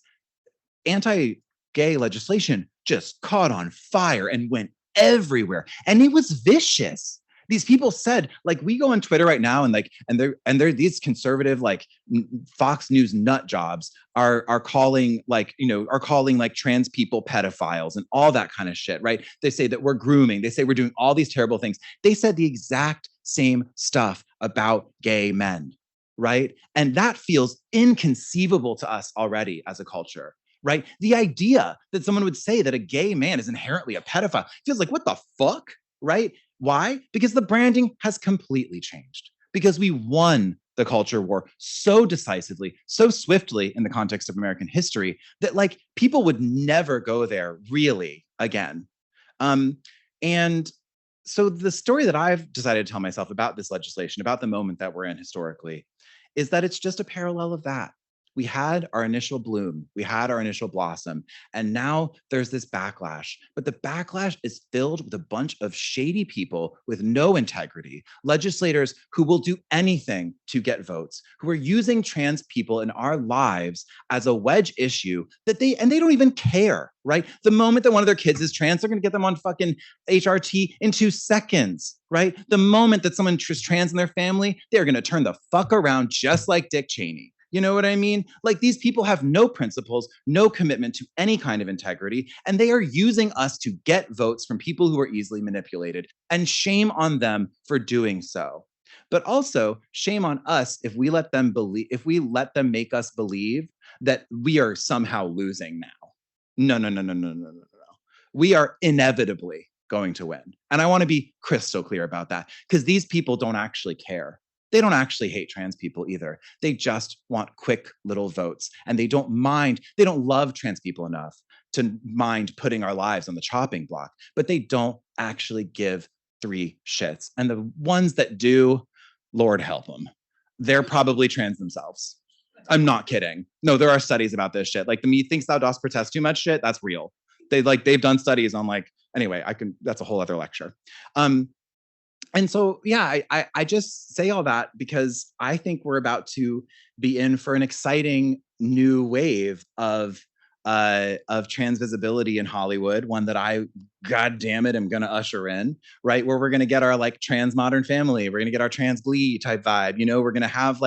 anti-gay legislation just caught on fire and went everywhere. And it was vicious. These people said, like, we go on Twitter right now and they're these conservative, like Fox News nut jobs are calling like trans people pedophiles and all that kind of shit, right? They say that we're grooming. They say we're doing all these terrible things. They said the exact same stuff about gay men, right? And that feels inconceivable to us already as a culture. Right? The idea that someone would say that a gay man is inherently a pedophile feels like, what the fuck? Right? Why? Because the branding has completely changed. Because we won the culture war so decisively, so swiftly in the context of American history that like people would never go there really again. And so the story that I've decided to tell myself about this legislation, about the moment that we're in historically, is that it's just a parallel of that. We had our initial bloom, we had our initial blossom, and now there's this backlash. But the backlash is filled with a bunch of shady people with no integrity, legislators who will do anything to get votes, who are using trans people in our lives as a wedge issue that they don't even care, right? The moment that one of their kids is trans, they're gonna get them on fucking HRT in 2 seconds, right? The moment that someone is trans in their family, they're gonna turn the fuck around just like Dick Cheney. You know what I mean? Like these people have no principles, no commitment to any kind of integrity, and they are using us to get votes from people who are easily manipulated. And shame on them for doing so. But also, shame on us if we let them make us believe that we are somehow losing now. No, no, no, no, no, no, no, no. We are inevitably going to win. And I want to be crystal clear about that, because these people don't actually care. They don't actually hate trans people either. They just want quick little votes, and they don't love trans people enough to mind putting our lives on the chopping block, but they don't actually give three shits. And the ones that do, Lord help them. They're probably trans themselves. I'm not kidding. No, there are studies about this shit. Like the methinks thou dost protest too much shit, that's real. They've done studies on anyway, that's a whole other lecture. And so, yeah, I just say all that because I think we're about to be in for an exciting new wave of trans visibility in Hollywood, one that I, God damn it, am going to usher in, right? Where we're going to get our trans Modern Family. We're going to get our trans Glee type vibe. We're going to have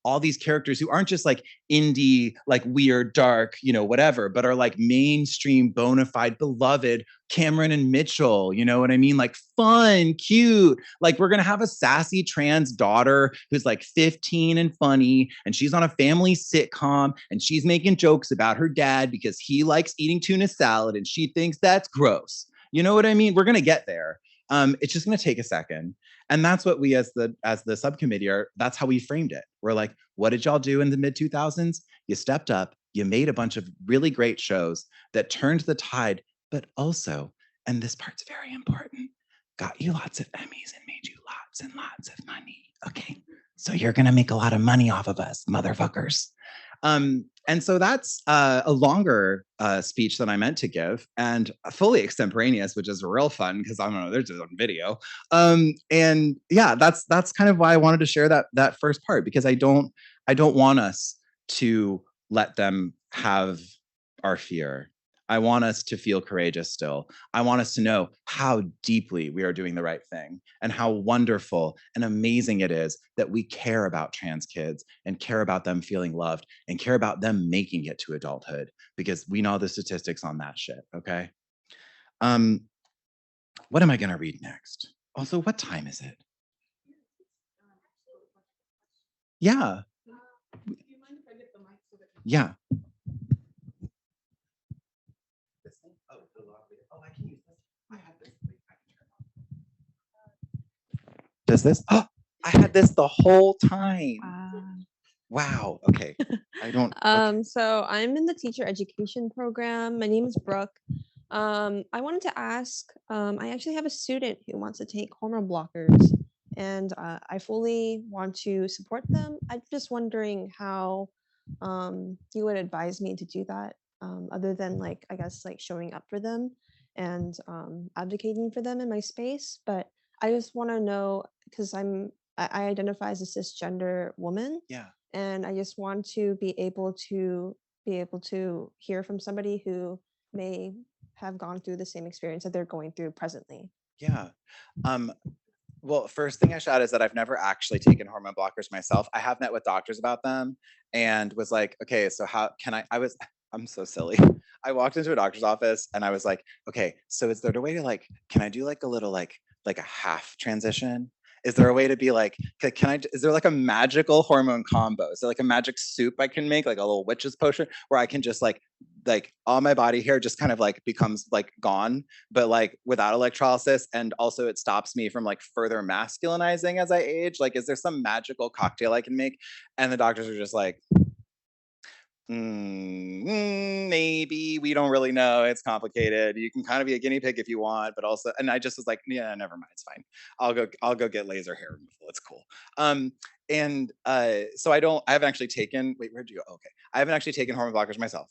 all these characters who aren't just indie, weird, dark, whatever, but are mainstream, bona fide, beloved Cameron and Mitchell, you know what I mean? Fun, cute. We're going to have a sassy trans daughter who's 15 and funny, and she's on a family sitcom, and she's making jokes about her dad because he likes eating tuna salad and she thinks that's gross. You know what I mean? We're going to get there. It's just going to take a second. And that's what we as the subcommittee that's how we framed it. We're what did y'all do in the mid 2000s? You stepped up, you made a bunch of really great shows that turned the tide, but also, and this part's very important, got you lots of Emmys and made you lots and lots of money. Okay. So you're going to make a lot of money off of us, motherfuckers. And so that's a longer speech than I meant to give, and fully extemporaneous, which is real fun because I don't know, there's just on video. And yeah, that's kind of why I wanted to share that first part, because I don't want us to let them have our fear. I want us to feel courageous still. I want us to know how deeply we are doing the right thing and how wonderful and amazing it is that we care about trans kids and care about them feeling loved and care about them making it to adulthood, because we know the statistics on that shit, okay? What am I gonna read next? Also, what time is it? Yeah. Yeah. I can use this. I had this. Does this? Oh, I had this the whole time. Wow. Okay. I don't. Okay. So I'm in the teacher education program. My name is Brooke. I wanted to ask, I actually have a student who wants to take hormone blockers, and I fully want to support them. I'm just wondering how you would advise me to do that, other than I guess showing up for them and advocating for them in my space. But I just want to know, because I identify as a cisgender woman. Yeah. And I just want to be able to hear from somebody who may have gone through the same experience that they're going through presently. Yeah. Well, first thing I should add is that I've never actually taken hormone blockers myself. I have met with doctors about them and was like, okay, so how can I'm so silly. I walked into a doctor's office and I was like, okay, so is there a way to can I do a little a half transition? Is there a way to be is there a magical hormone combo? Is there a magic soup I can make, a little witch's potion where I can just all my body hair just kind of becomes gone, but without electrolysis, and also it stops me from further masculinizing as I age? Is there some magical cocktail I can make? And the doctors are just maybe, we don't really know. It's complicated. You can kind of be a guinea pig if you want, but also, and I just was yeah, never mind. It's fine. I'll go get laser hair removal. It's cool. So I haven't actually taken, wait, where'd you go? Okay. I haven't actually taken hormone blockers myself.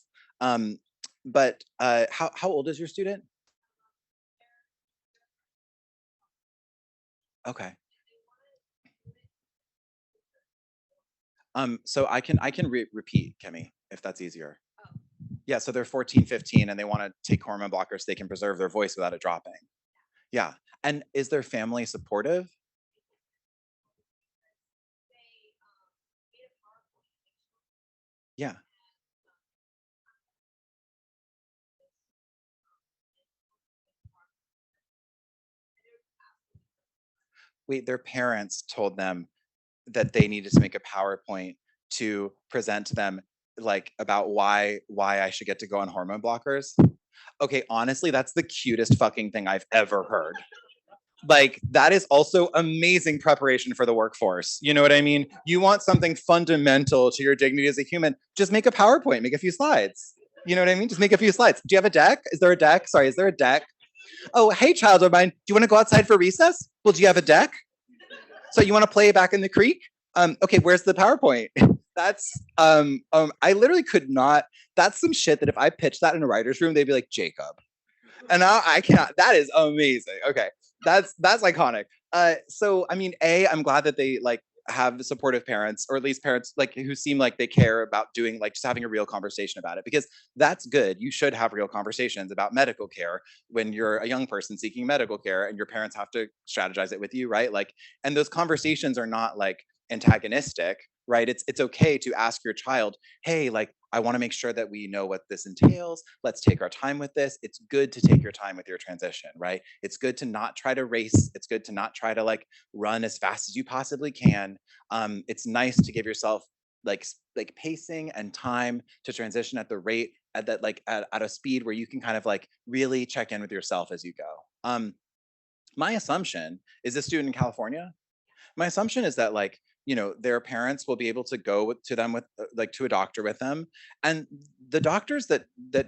But how old is your student? Okay. So I can repeat, Kemi, if that's easier. Yeah, so they're 14, 15, and they want to take hormone blockers so they can preserve their voice without it dropping. Yeah. And is their family supportive? Yeah. wait, their parents told them that they needed to make a PowerPoint to present to them like about why I should get to go on hormone blockers. Okay, honestly, that's the cutest fucking thing I've ever heard. Like, that is also amazing preparation for the workforce. You know what I mean? You want something fundamental to your dignity as a human, just make a PowerPoint, make a few slides. You know what I mean? Just make a few slides. Do you have a deck? Is there a deck? Sorry, is there a deck? Oh, hey, child of mine, do you want to go outside for recess? Well, do you have a deck? So you want to play back in the creek? Okay, where's the PowerPoint? That's I literally could not. That's some shit that if I pitched that in a writer's room, they'd be like, Jacob. And I cannot. That is amazing. Okay, that's iconic. So I mean, I'm glad that they like have supportive parents, or at least parents like who seem like they care about doing like just having a real conversation about it, because that's good. You should have real conversations about medical care when you're a young person seeking medical care, and your parents have to strategize it with you, right? Like, and those conversations are not like antagonistic, right? It's okay to ask your child, hey, like, I want to make sure that we know what this entails. Let's take our time with this. It's good to take your time with your transition, right? It's good to not try to race. It's good to not try to like run as fast as you possibly can. It's nice to give yourself like pacing and time to transition at the rate at that like at a speed where you can kind of like really check in with yourself as you go. My assumption is, a student in California. My assumption is that like, you know, their parents will be able to go to them with like to a doctor with them, and the doctors that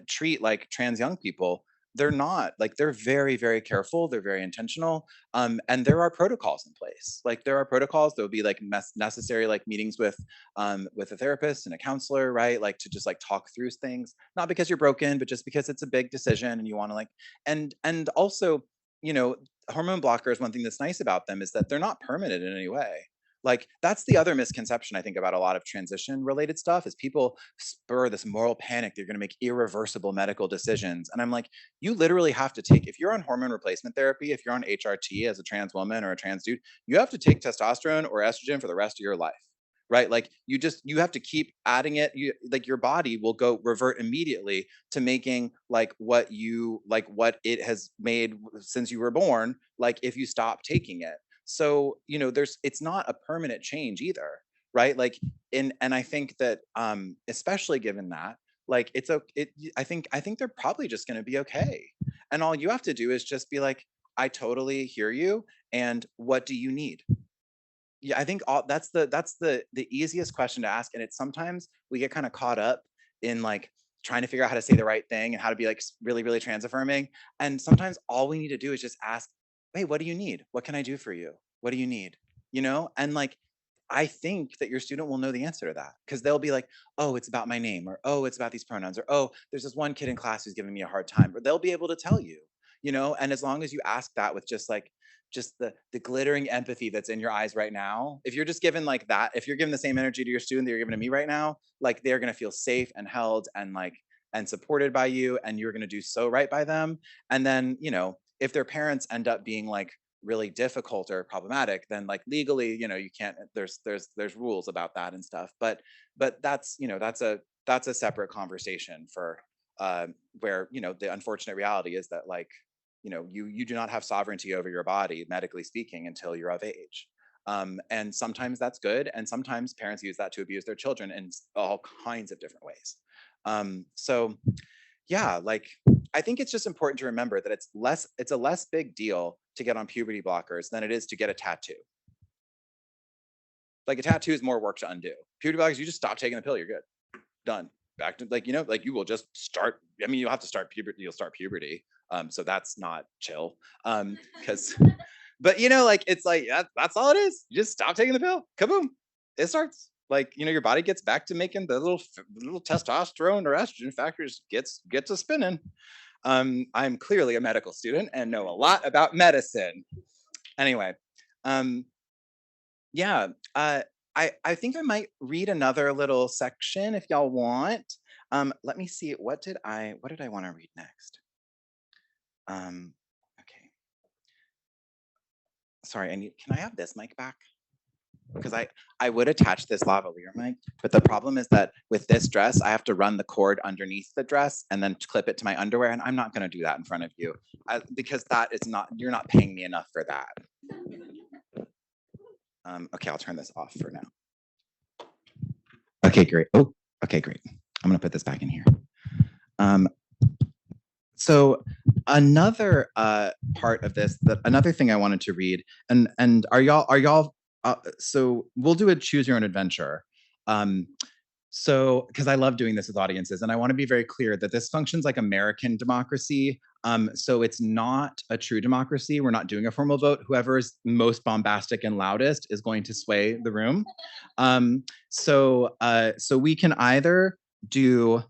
treat like trans young people, they're not like, they're very, very careful, they're very intentional, and there are protocols in place. Like, there are protocols. There'll be like necessary like meetings with a therapist and a counselor, right? Like, to just like talk through things, not because you're broken, but just because it's a big decision and you want to like, and also, you know, hormone blockers, one thing that's nice about them is that they're not permanent in any way. Like, that's the other misconception I think about a lot of transition related stuff, is people spur this moral panic. They're going to make irreversible medical decisions. And I'm like, you literally have to take, if you're on hormone replacement therapy, if you're on HRT as a trans woman or a trans dude, you have to take testosterone or estrogen for the rest of your life. Right? Like, you have to keep adding it. You like, your body will go revert immediately to making like what it has made since you were born, like if you stop taking it. So, you know, it's not a permanent change either, right? Like, and I think that especially given that, like, I think they're probably just going to be okay. And all you have to do is just be like, I totally hear you, and what do you need? Yeah, I think that's the easiest question to ask. And it's sometimes we get kind of caught up in like trying to figure out how to say the right thing and how to be like really, really trans affirming. And sometimes all we need to do is just ask, hey, what do you need? What can I do for you? What do you need? You know? And like, I think that your student will know the answer to that, because they'll be like, oh, it's about my name, or oh, it's about these pronouns, or oh, there's this one kid in class who's giving me a hard time, or they'll be able to tell you, you know? And as long as you ask that with just the glittering empathy that's in your eyes right now, if you're just given like that, if you're giving the same energy to your student that you're giving to me right now, like, they're going to feel safe and held and like and supported by you, and you're going to do so right by them. And then, you know, if their parents end up being like really difficult or problematic, then like legally, you know, you can't, there's rules about that and stuff. But that's, you know, that's a separate conversation for where, you know, the unfortunate reality is that like, you know, you do not have sovereignty over your body, medically speaking, until you're of age. And sometimes that's good, and sometimes parents use that to abuse their children in all kinds of different ways. So yeah, like, I think it's just important to remember that it's a less big deal to get on puberty blockers than it is to get a tattoo. Like, a tattoo is more work to undo. Puberty blockers, you just stop taking the pill, you're good, done. Back to, like, you know, like, you will just start. I mean, you'll have to start puberty. You'll start puberty. So that's not chill. Because, but you know, like, it's like, yeah, that's all it is. You just stop taking the pill. Kaboom! It starts. Like, you know, your body gets back to making the little testosterone or estrogen factors gets to spinning. I'm clearly a medical student and know a lot about medicine. Anyway, yeah, I think I might read another little section if y'all want. Let me see. What did I want to read next? Okay. Sorry, can I have this mic back? Because I would attach this lavalier mic, but the problem is that with this dress, I have to run the cord underneath the dress and then clip it to my underwear, and I'm not going to do that in front of you, because that is not, you're not paying me enough for that. Okay, I'll turn this off for now. Okay, great. Oh, okay, great. I'm gonna put this back in here. So another part of this, another thing I wanted to read, and are y'all? So we'll do a choose your own adventure. So because I love doing this with audiences, and I want to be very clear that this functions like American democracy. So it's not a true democracy. We're not doing a formal vote. Whoever is most bombastic and loudest is going to sway the room. So we can either do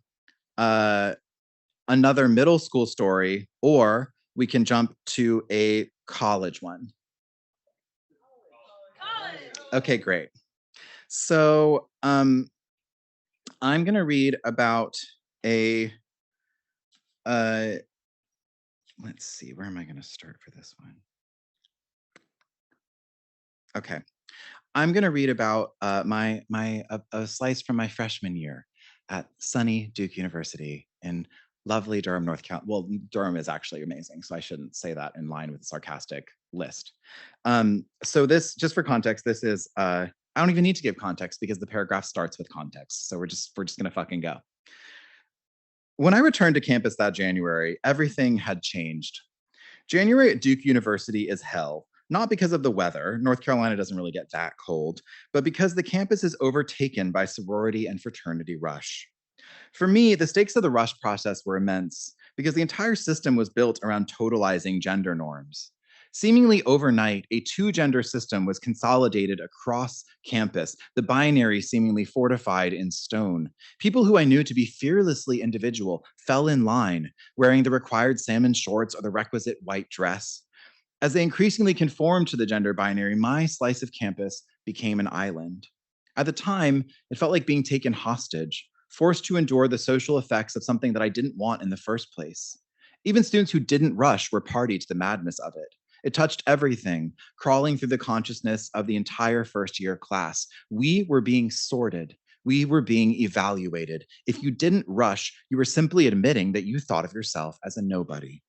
another middle school story, or we can jump to a college one. Okay, great. So I'm gonna read about a, let's see, where am I gonna start for this one? Okay, I'm gonna read about a slice from my freshman year at sunny Duke University in lovely Durham, North Carolina. Well, Durham is actually amazing, so I shouldn't say that in line with the sarcastic list. So this, just for context, this is, I don't even need to give context because the paragraph starts with context. So we're just gonna fucking go. When I returned to campus that January, everything had changed. January at Duke University is hell. Not because of the weather, North Carolina doesn't really get that cold, but because the campus is overtaken by sorority and fraternity rush. For me, the stakes of the rush process were immense because the entire system was built around totalizing gender norms. Seemingly overnight, a two-gender system was consolidated across campus, the binary seemingly fortified in stone. People who I knew to be fearlessly individual fell in line, wearing the required salmon shorts or the requisite white dress. As they increasingly conformed to the gender binary, my slice of campus became an island. At the time, it felt like being taken hostage, forced to endure the social effects of something that I didn't want in the first place. Even students who didn't rush were party to the madness of it. It touched everything, crawling through the consciousness of the entire first year class. We were being sorted. We were being evaluated. If you didn't rush, you were simply admitting that you thought of yourself as a nobody.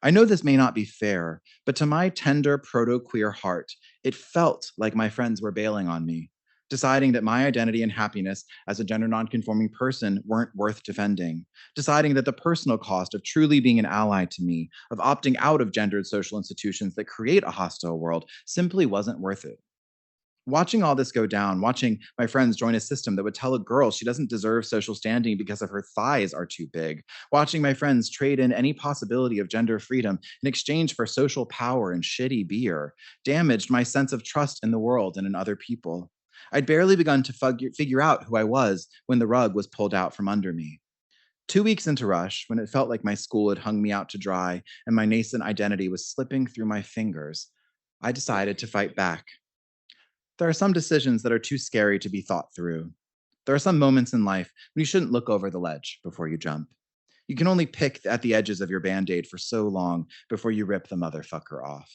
I know this may not be fair, but to my tender proto-queer heart, it felt like my friends were bailing on me, deciding that my identity and happiness as a gender nonconforming person weren't worth defending, deciding that the personal cost of truly being an ally to me, of opting out of gendered social institutions that create a hostile world, simply wasn't worth it. Watching all this go down, watching my friends join a system that would tell a girl she doesn't deserve social standing because of her thighs are too big, watching my friends trade in any possibility of gender freedom in exchange for social power and shitty beer, damaged my sense of trust in the world and in other people. I'd barely begun to figure out who I was when the rug was pulled out from under me. 2 weeks into Rush, when it felt like my school had hung me out to dry and my nascent identity was slipping through my fingers, I decided to fight back. There are some decisions that are too scary to be thought through. There are some moments in life when you shouldn't look over the ledge before you jump. You can only pick at the edges of your Band-Aid for so long before you rip the motherfucker off.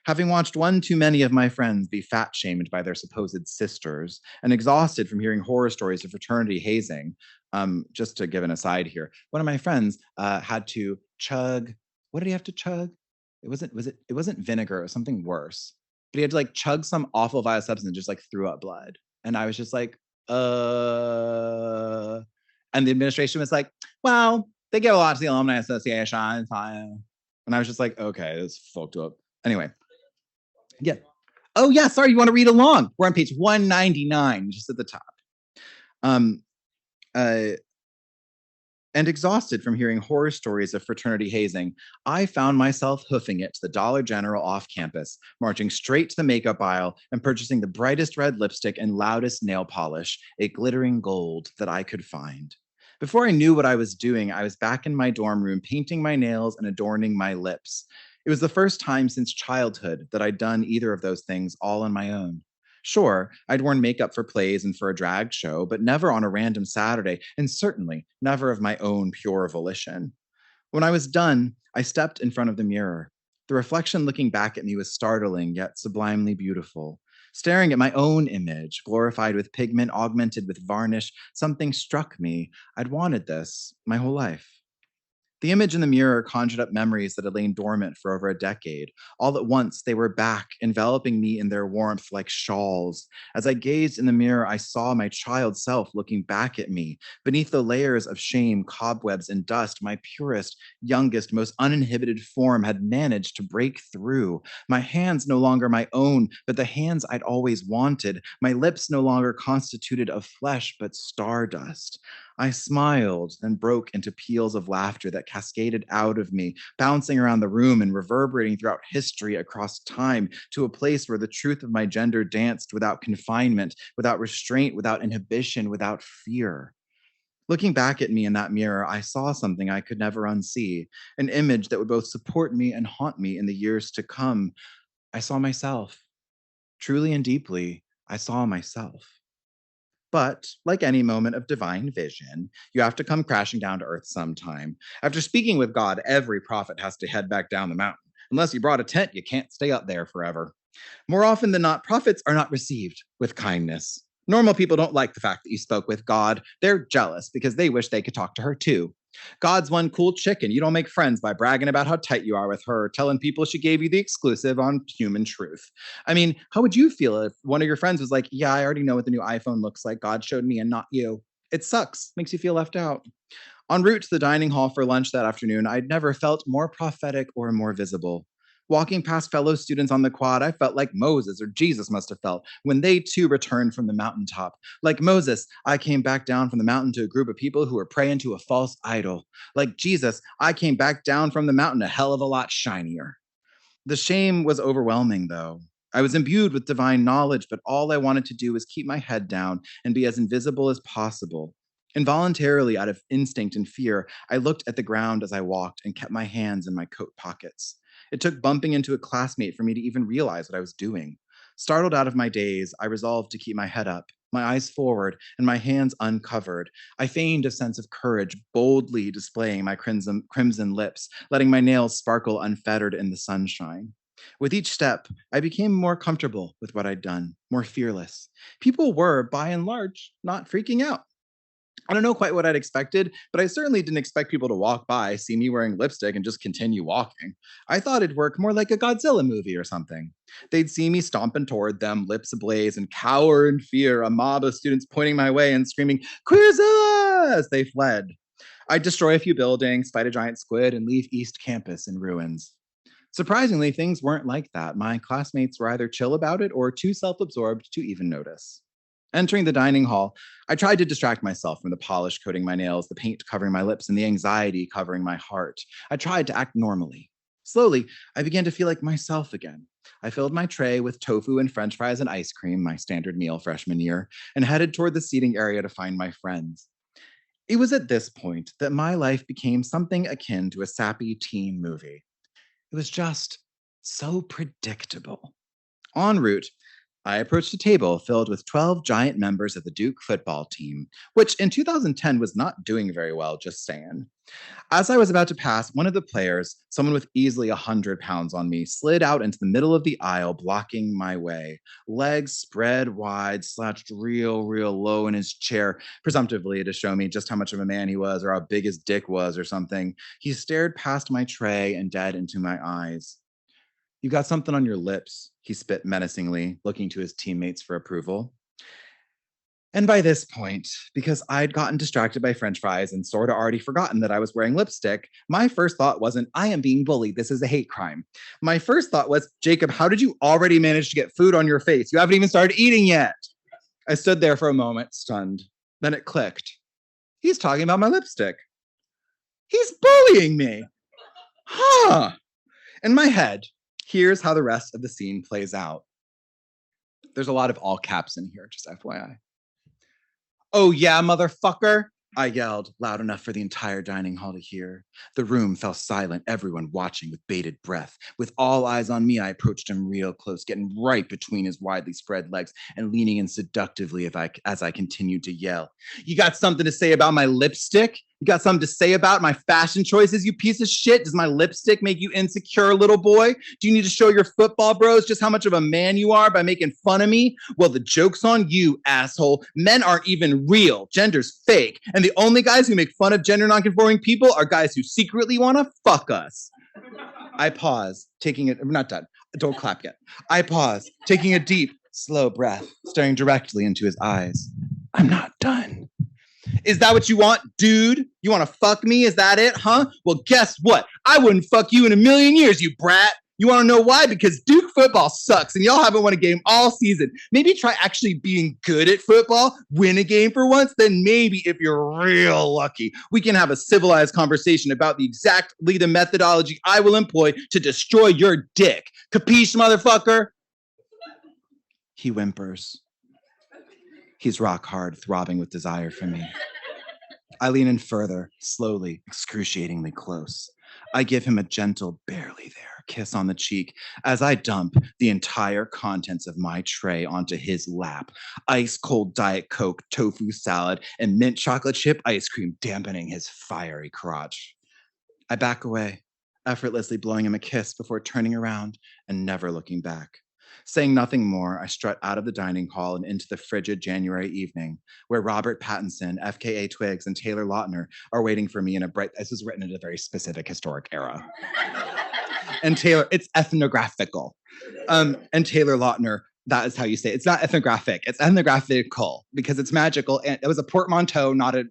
Having watched one too many of my friends be fat-shamed by their supposed sisters and exhausted from hearing horror stories of fraternity hazing, just to give an aside here, one of my friends had to chug, what did he have to chug? It wasn't vinegar, it was something worse. But he had to like chug some awful vile substance and just like threw up blood. And I was just like, and the administration was like, well, they give a lot to the Alumni Association. And I was just like, okay, this fucked up. Anyway, yeah. Oh yeah, sorry, you want to read along? We're on page 199, just at the top. And exhausted from hearing horror stories of fraternity hazing, I found myself hoofing it to the Dollar General off campus, marching straight to the makeup aisle and purchasing the brightest red lipstick and loudest nail polish, a glittering gold, that I could find. Before I knew what I was doing, I was back in my dorm room painting my nails and adorning my lips. It was the first time since childhood that I'd done either of those things all on my own. Sure, I'd worn makeup for plays and for a drag show, but never on a random Saturday, and certainly never of my own pure volition. When I was done, I stepped in front of the mirror. The reflection looking back at me was startling, yet sublimely beautiful. Staring at my own image, glorified with pigment, augmented with varnish, something struck me. I'd wanted this my whole life. The image in the mirror conjured up memories that had lain dormant for over a decade. All at once, they were back, enveloping me in their warmth like shawls. As I gazed in the mirror, I saw my child self looking back at me. Beneath the layers of shame, cobwebs, and dust, my purest, youngest, most uninhibited form had managed to break through. My hands no longer my own, but the hands I'd always wanted. My lips no longer constituted of flesh, but stardust. I smiled and broke into peals of laughter that cascaded out of me, bouncing around the room and reverberating throughout history across time to a place where the truth of my gender danced without confinement, without restraint, without inhibition, without fear. Looking back at me in that mirror, I saw something I could never unsee, an image that would both support me and haunt me in the years to come. I saw myself. Truly and deeply, I saw myself. But like any moment of divine vision, you have to come crashing down to earth sometime. After speaking with God, every prophet has to head back down the mountain. Unless you brought a tent, you can't stay up there forever. More often than not, prophets are not received with kindness. Normal people don't like the fact that you spoke with God. They're jealous because they wish they could talk to her too. God's one cool chicken. You don't make friends by bragging about how tight you are with her, or telling people she gave you the exclusive on human truth. I mean, how would you feel if one of your friends was like, yeah, I already know what the new iPhone looks like. God showed me and not you. It sucks. Makes you feel left out. En route to the dining hall for lunch that afternoon, I'd never felt more prophetic or more visible. Walking past fellow students on the quad, I felt like Moses or Jesus must have felt when they too returned from the mountaintop. Like Moses, I came back down from the mountain to a group of people who were praying to a false idol. Like Jesus, I came back down from the mountain a hell of a lot shinier. The shame was overwhelming, though. I was imbued with divine knowledge, but all I wanted to do was keep my head down and be as invisible as possible. Involuntarily, out of instinct and fear, I looked at the ground as I walked and kept my hands in my coat pockets. It took bumping into a classmate for me to even realize what I was doing. Startled out of my daze, I resolved to keep my head up, my eyes forward, and my hands uncovered. I feigned a sense of courage, boldly displaying my crimson lips, letting my nails sparkle unfettered in the sunshine. With each step, I became more comfortable with what I'd done, more fearless. People were, by and large, not freaking out. I don't know quite what I'd expected, but I certainly didn't expect people to walk by, see me wearing lipstick, and just continue walking. I thought it'd work more like a Godzilla movie or something. They'd see me stomping toward them, lips ablaze, and cower in fear, a mob of students pointing my way and screaming, "Queerzilla!" as they fled. I'd destroy a few buildings, fight a giant squid, and leave East Campus in ruins. Surprisingly, things weren't like that. My classmates were either chill about it or too self-absorbed to even notice. Entering the dining hall, I tried to distract myself from the polish coating my nails, the paint covering my lips, and the anxiety covering my heart. I tried to act normally. Slowly, I began to feel like myself again. I filled my tray with tofu and french fries and ice cream, my standard meal freshman year, and headed toward the seating area to find my friends. It was at this point that my life became something akin to a sappy teen movie. It was just so predictable. En route, I approached a table filled with 12 giant members of the Duke football team, which in 2010 was not doing very well, just saying. As I was about to pass, one of the players, someone with easily 100 pounds on me, slid out into the middle of the aisle, blocking my way. Legs spread wide, slouched real low in his chair, presumptively to show me just how much of a man he was or how big his dick was or something. He stared past my tray and dead into my eyes. "You got something on your lips," he spit menacingly, looking to his teammates for approval. And by this point, because I'd gotten distracted by french fries and sort of already forgotten that I was wearing lipstick, my first thought wasn't, "I am being bullied. This is a hate crime." My first thought was, "Jacob, how did you already manage to get food on your face? You haven't even started eating yet." I stood there for a moment, stunned. Then it clicked. He's talking about my lipstick. He's bullying me. Huh. In my head, here's how the rest of the scene plays out. There's a lot of all caps in here, just FYI. "Oh yeah, motherfucker," I yelled, loud enough for the entire dining hall to hear. The room fell silent, everyone watching with bated breath. With all eyes on me, I approached him real close, getting right between his widely spread legs and leaning in seductively as I continued to yell. "You got something to say about my lipstick? You got something to say about my fashion choices, you piece of shit? Does my lipstick make you insecure, little boy? Do you need to show your football bros just how much of a man you are by making fun of me? Well, the joke's on you, asshole. Men aren't even real. Gender's fake. And the only guys who make fun of gender nonconforming people are guys who secretly want to fuck us. I pause, taking it, I'm not done. Don't clap yet. I pause, taking a deep, slow breath, staring directly into his eyes. I'm not done. Is that what you want, dude? You want to fuck me? Is that it, huh? Well, guess what? I wouldn't fuck you in a million years, you brat. You want to know why? Because Duke football sucks and y'all haven't won a game all season. Maybe try actually being good at football, win a game for once, then maybe if you're real lucky, we can have a civilized conversation about the methodology I will employ to destroy your dick. Capiche, motherfucker? He whimpers. He's rock hard, throbbing with desire for me. I lean in further, slowly, excruciatingly close. I give him a gentle, barely there kiss on the cheek as I dump the entire contents of my tray onto his lap. Ice cold Diet Coke, tofu salad, and mint chocolate chip ice cream dampening his fiery crotch. I back away, effortlessly blowing him a kiss before turning around and never looking back. Saying nothing more, I strut out of the dining hall and into the frigid January evening, where Robert Pattinson, FKA Twigs, and Taylor Lautner are waiting for me in a bright, this was written in a very specific historic era. And Taylor, it's ethnographical. And Taylor Lautner, that is how you say it. It's not ethnographic, it's ethnographical, because it's magical, and it was a portmanteau, not a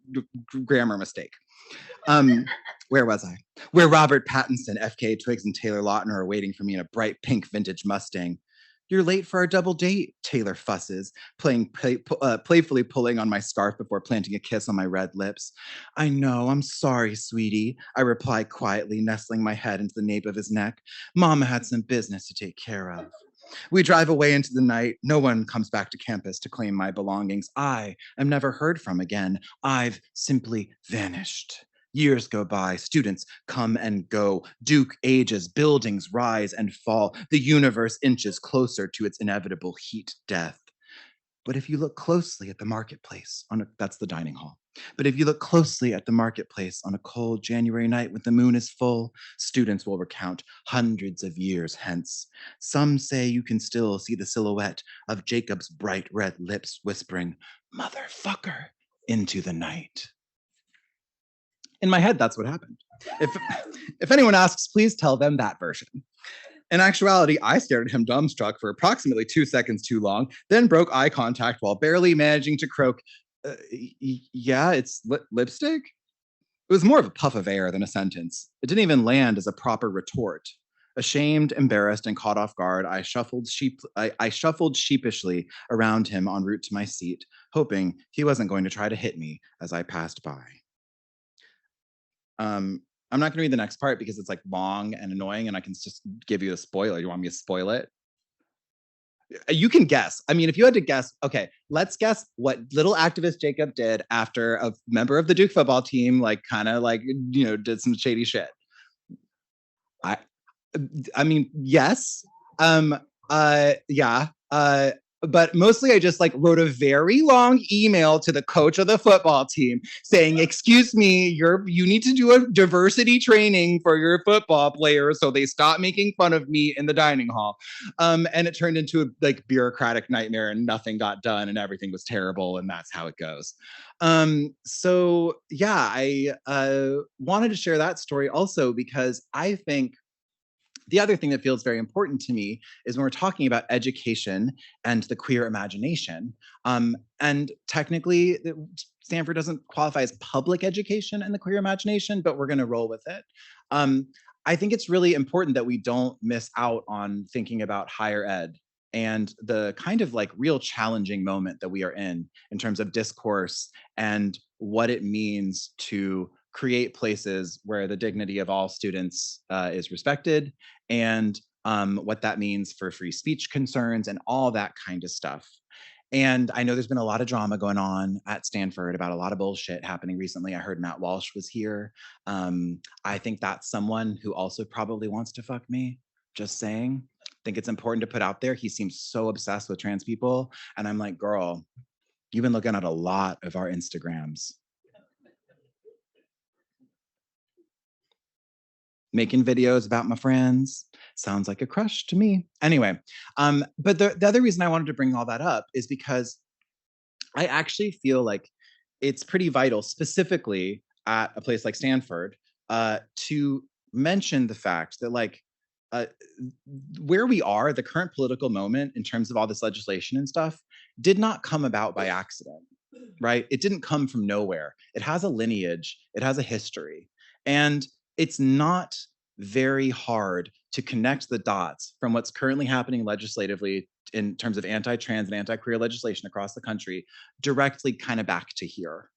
grammar mistake. Where was I? Where Robert Pattinson, FKA Twigs, and Taylor Lautner are waiting for me in a bright pink vintage Mustang. You're late for our double date, Taylor fusses, playfully pulling on my scarf before planting a kiss on my red lips. I know, I'm sorry, sweetie, I reply quietly, nestling my head into the nape of his neck. Mama had some business to take care of. We drive away into the night. No one comes back to campus to claim my belongings. I am never heard from again. I've simply vanished. Years go by, students come and go, Duke ages, buildings rise and fall, the universe inches closer to its inevitable heat death. But if you look closely at the marketplace, that's the dining hall, but if you look closely at the marketplace on a cold January night when the moon is full, students will recount hundreds of years hence. Some say you can still see the silhouette of Jacob's bright red lips whispering, "Motherfucker," into the night. In my head, that's what happened. If anyone asks, please tell them that version. In actuality, I stared at him dumbstruck for approximately 2 seconds too long, then broke eye contact while barely managing to croak, yeah, it's lipstick? It was more of a puff of air than a sentence. It didn't even land as a proper retort. Ashamed, embarrassed, and caught off guard, I shuffled sheepishly around him en route to my seat, hoping he wasn't going to try to hit me as I passed by. I'm not gonna read the next part because it's like long and annoying and I can just give you a spoiler. You want me to spoil it? You can guess. I mean, if you had to guess, okay, let's guess what little activist Jacob did after a member of the Duke football team, like kind of like, you know, did some shady shit. I mean, yes. Yeah. But mostly I just like wrote a very long email to the coach of the football team saying, excuse me, you need to do a diversity training for your football players so they stop making fun of me in the dining hall. And it turned into a like bureaucratic nightmare and nothing got done and everything was terrible and that's how it goes. So yeah, I wanted to share that story also because I think the other thing that feels very important to me is when we're talking about education and the queer imagination, and technically Stanford doesn't qualify as public education and the queer imagination, but we're gonna roll with it. I think it's really important that we don't miss out on thinking about higher ed and the kind of like real challenging moment that we are in terms of discourse and what it means to create places where the dignity of all students is respected and what that means for free speech concerns and all that kind of stuff. And I know there's been a lot of drama going on at Stanford about a lot of bullshit happening recently. I heard Matt Walsh was here. I think that's someone who also probably wants to fuck me, just saying. I think it's important to put out there. He seems so obsessed with trans people. And I'm like, girl, you've been looking at a lot of our Instagrams. making videos about my friends. Sounds like a crush to me. Anyway, but the other reason I wanted to bring all that up is because I actually feel like it's pretty vital, specifically at a place like Stanford, to mention the fact that like where we are, the current political moment in terms of all this legislation and stuff, did not come about by accident, right? It didn't come from nowhere. It has a lineage, it has a history, and it's not very hard to connect the dots from what's currently happening legislatively in terms of anti-trans and anti-queer legislation across the country directly kind of back to here.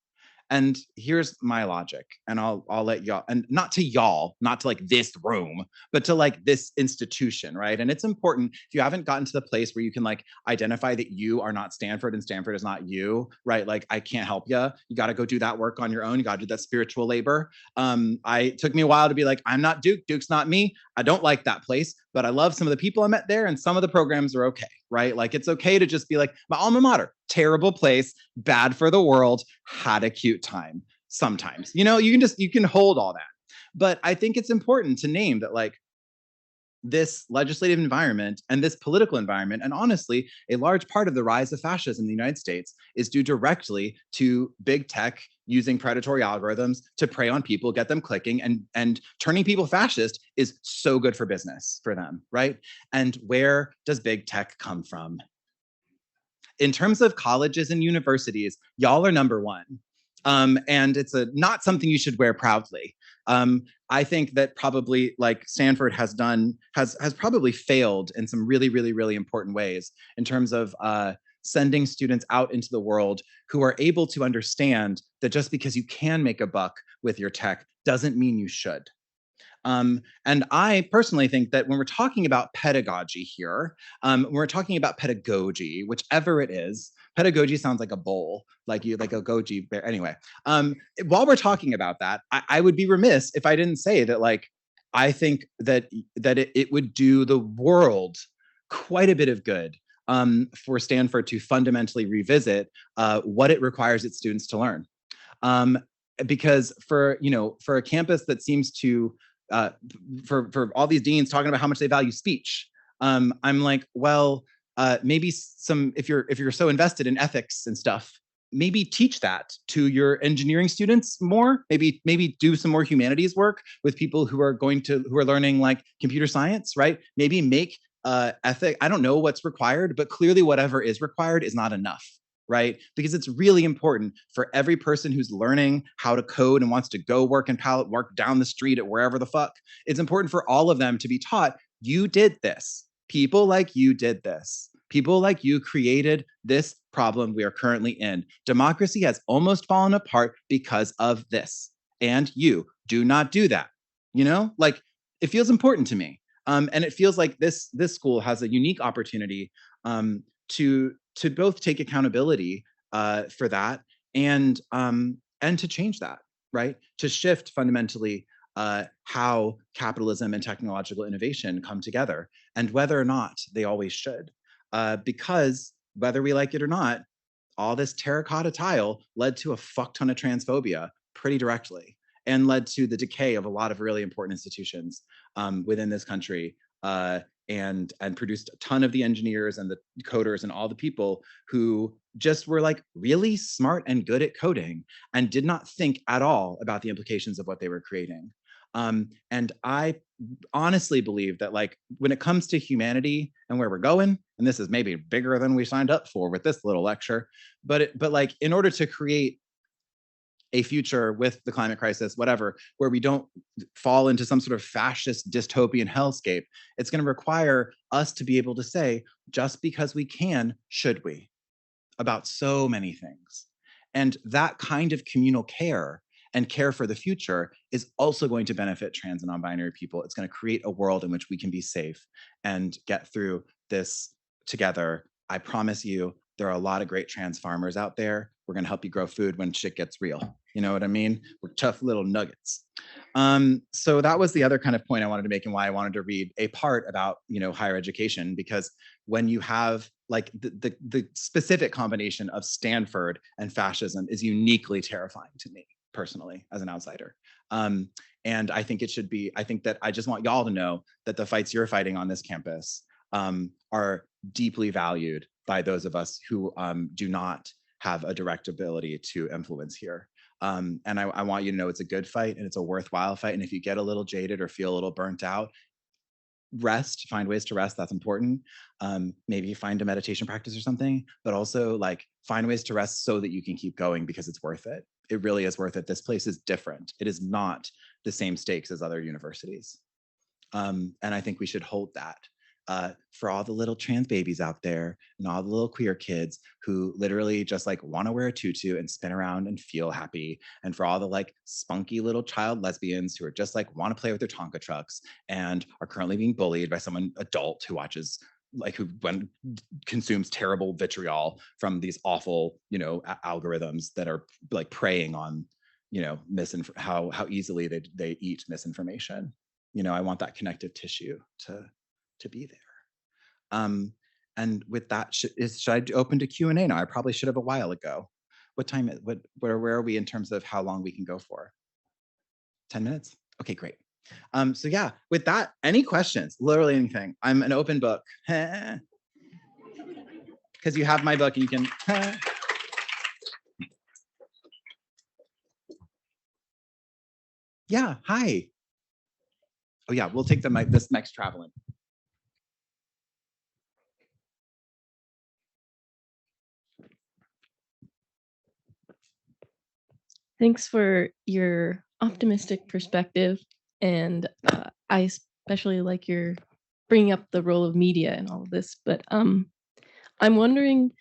And here's my logic, and I'll let y'all, and not to like this room, but to like this institution, right? And it's important, if you haven't gotten to the place where you can like identify that you are not Stanford and Stanford is not you, right? Like I can't help you. You got to go do that work on your own. You got to do that spiritual labor. It took me a while to be like, I'm not Duke, Duke's not me. I don't like that place, but I love some of the people I met there, and some of the programs are okay, right? Like it's okay to just be like, my alma mater, terrible place, bad for the world, had a cute time sometimes. You know, you can hold all that. But I think it's important to name that like this legislative environment and this political environment, and honestly, a large part of the rise of fascism in the United States is due directly to big tech using predatory algorithms to prey on people, get them clicking, and turning people fascist is so good for business for them, right? And where does big tech come from? In terms of colleges and universities, y'all are number one. And it's not something you should wear proudly. I think that probably like Stanford has probably failed in some really, really, really important ways in terms of sending students out into the world who are able to understand that just because you can make a buck with your tech doesn't mean you should. And I personally think that when we're talking about pedagogy here, when we're talking about pedagogy, whichever it is, pedagogy sounds like a bowl, like a goji bear. Anyway, while we're talking about that, I would be remiss if I didn't say that, like, I think that it would do the world quite a bit of good for Stanford to fundamentally revisit what it requires its students to learn. Because for a campus that seems to for all these deans talking about how much they value speech, I'm like, well, maybe if you're so invested in ethics and stuff, maybe teach that to your engineering students more. Maybe do some more humanities work with people who are learning like computer science, right? Maybe make ethic. I don't know what's required, but clearly whatever is required is not enough. Right? Because it's really important for every person who's learning how to code and wants to go work in pallet work down the street at wherever the fuck. It's important for all of them to be taught, you did this. People like you did this. People like you created this problem we are currently in. Democracy has almost fallen apart because of this. And you do not do that. You know, like it feels important to me. And it feels like this school has a unique opportunity to both take accountability for that and to change that, right? To shift fundamentally how capitalism and technological innovation come together, and whether or not they always should. Because whether we like it or not, all this terracotta tile led to a fuck ton of transphobia pretty directly, and led to the decay of a lot of really important institutions within this country. And produced a ton of the engineers and the coders and all the people who just were like really smart and good at coding and did not think at all about the implications of what they were creating. And I honestly believe that like when it comes to humanity and where we're going, and this is maybe bigger than we signed up for with this little lecture, but like in order to create a future with the climate crisis, whatever, where we don't fall into some sort of fascist dystopian hellscape, it's going to require us to be able to say, just because we can, should we? About so many things. And that kind of communal care and care for the future is also going to benefit trans and non-binary people. It's going to create a world in which we can be safe and get through this together. I promise you, there are a lot of great trans farmers out there. We're going to help you grow food when shit gets real. You know what I mean? We're tough little nuggets. So that was the other kind of point I wanted to make, and why I wanted to read a part about, higher education, because when you have like the specific combination of Stanford and fascism is uniquely terrifying to me personally as an outsider. And I think it should be, I think that I just want y'all to know that the fights you're fighting on this campus are deeply valued by those of us who do not have a direct ability to influence here. And I want you to know it's a good fight and it's a worthwhile fight. And if you get a little jaded or feel a little burnt out, rest, find ways to rest. That's important. Maybe find a meditation practice or something, but also like find ways to rest so that you can keep going because it's worth it. It really is worth it. This place is different. It is not the same stakes as other universities. And I think we should hold that. For all the little trans babies out there and all the little queer kids who literally just like want to wear a tutu and spin around and feel happy. And for all the like spunky little child lesbians who are just like want to play with their Tonka trucks and are currently being bullied by someone adult who watches like who consumes terrible vitriol from these awful, you know, algorithms that are like preying on, you know, how easily they eat misinformation. You know, I want that connective tissue to be there. And with that, should I open to Q&A now? I probably should have a while ago. What time, where are we in terms of how long we can go for? 10 minutes? Okay, great. So yeah, with that, any questions, literally anything. I'm an open book. Because you have my book and you can. Yeah, hi. Oh yeah, we'll take the mic, this mic's traveling. Thanks for your optimistic perspective. And I especially like your bringing up the role of media and all of this. But I'm wondering,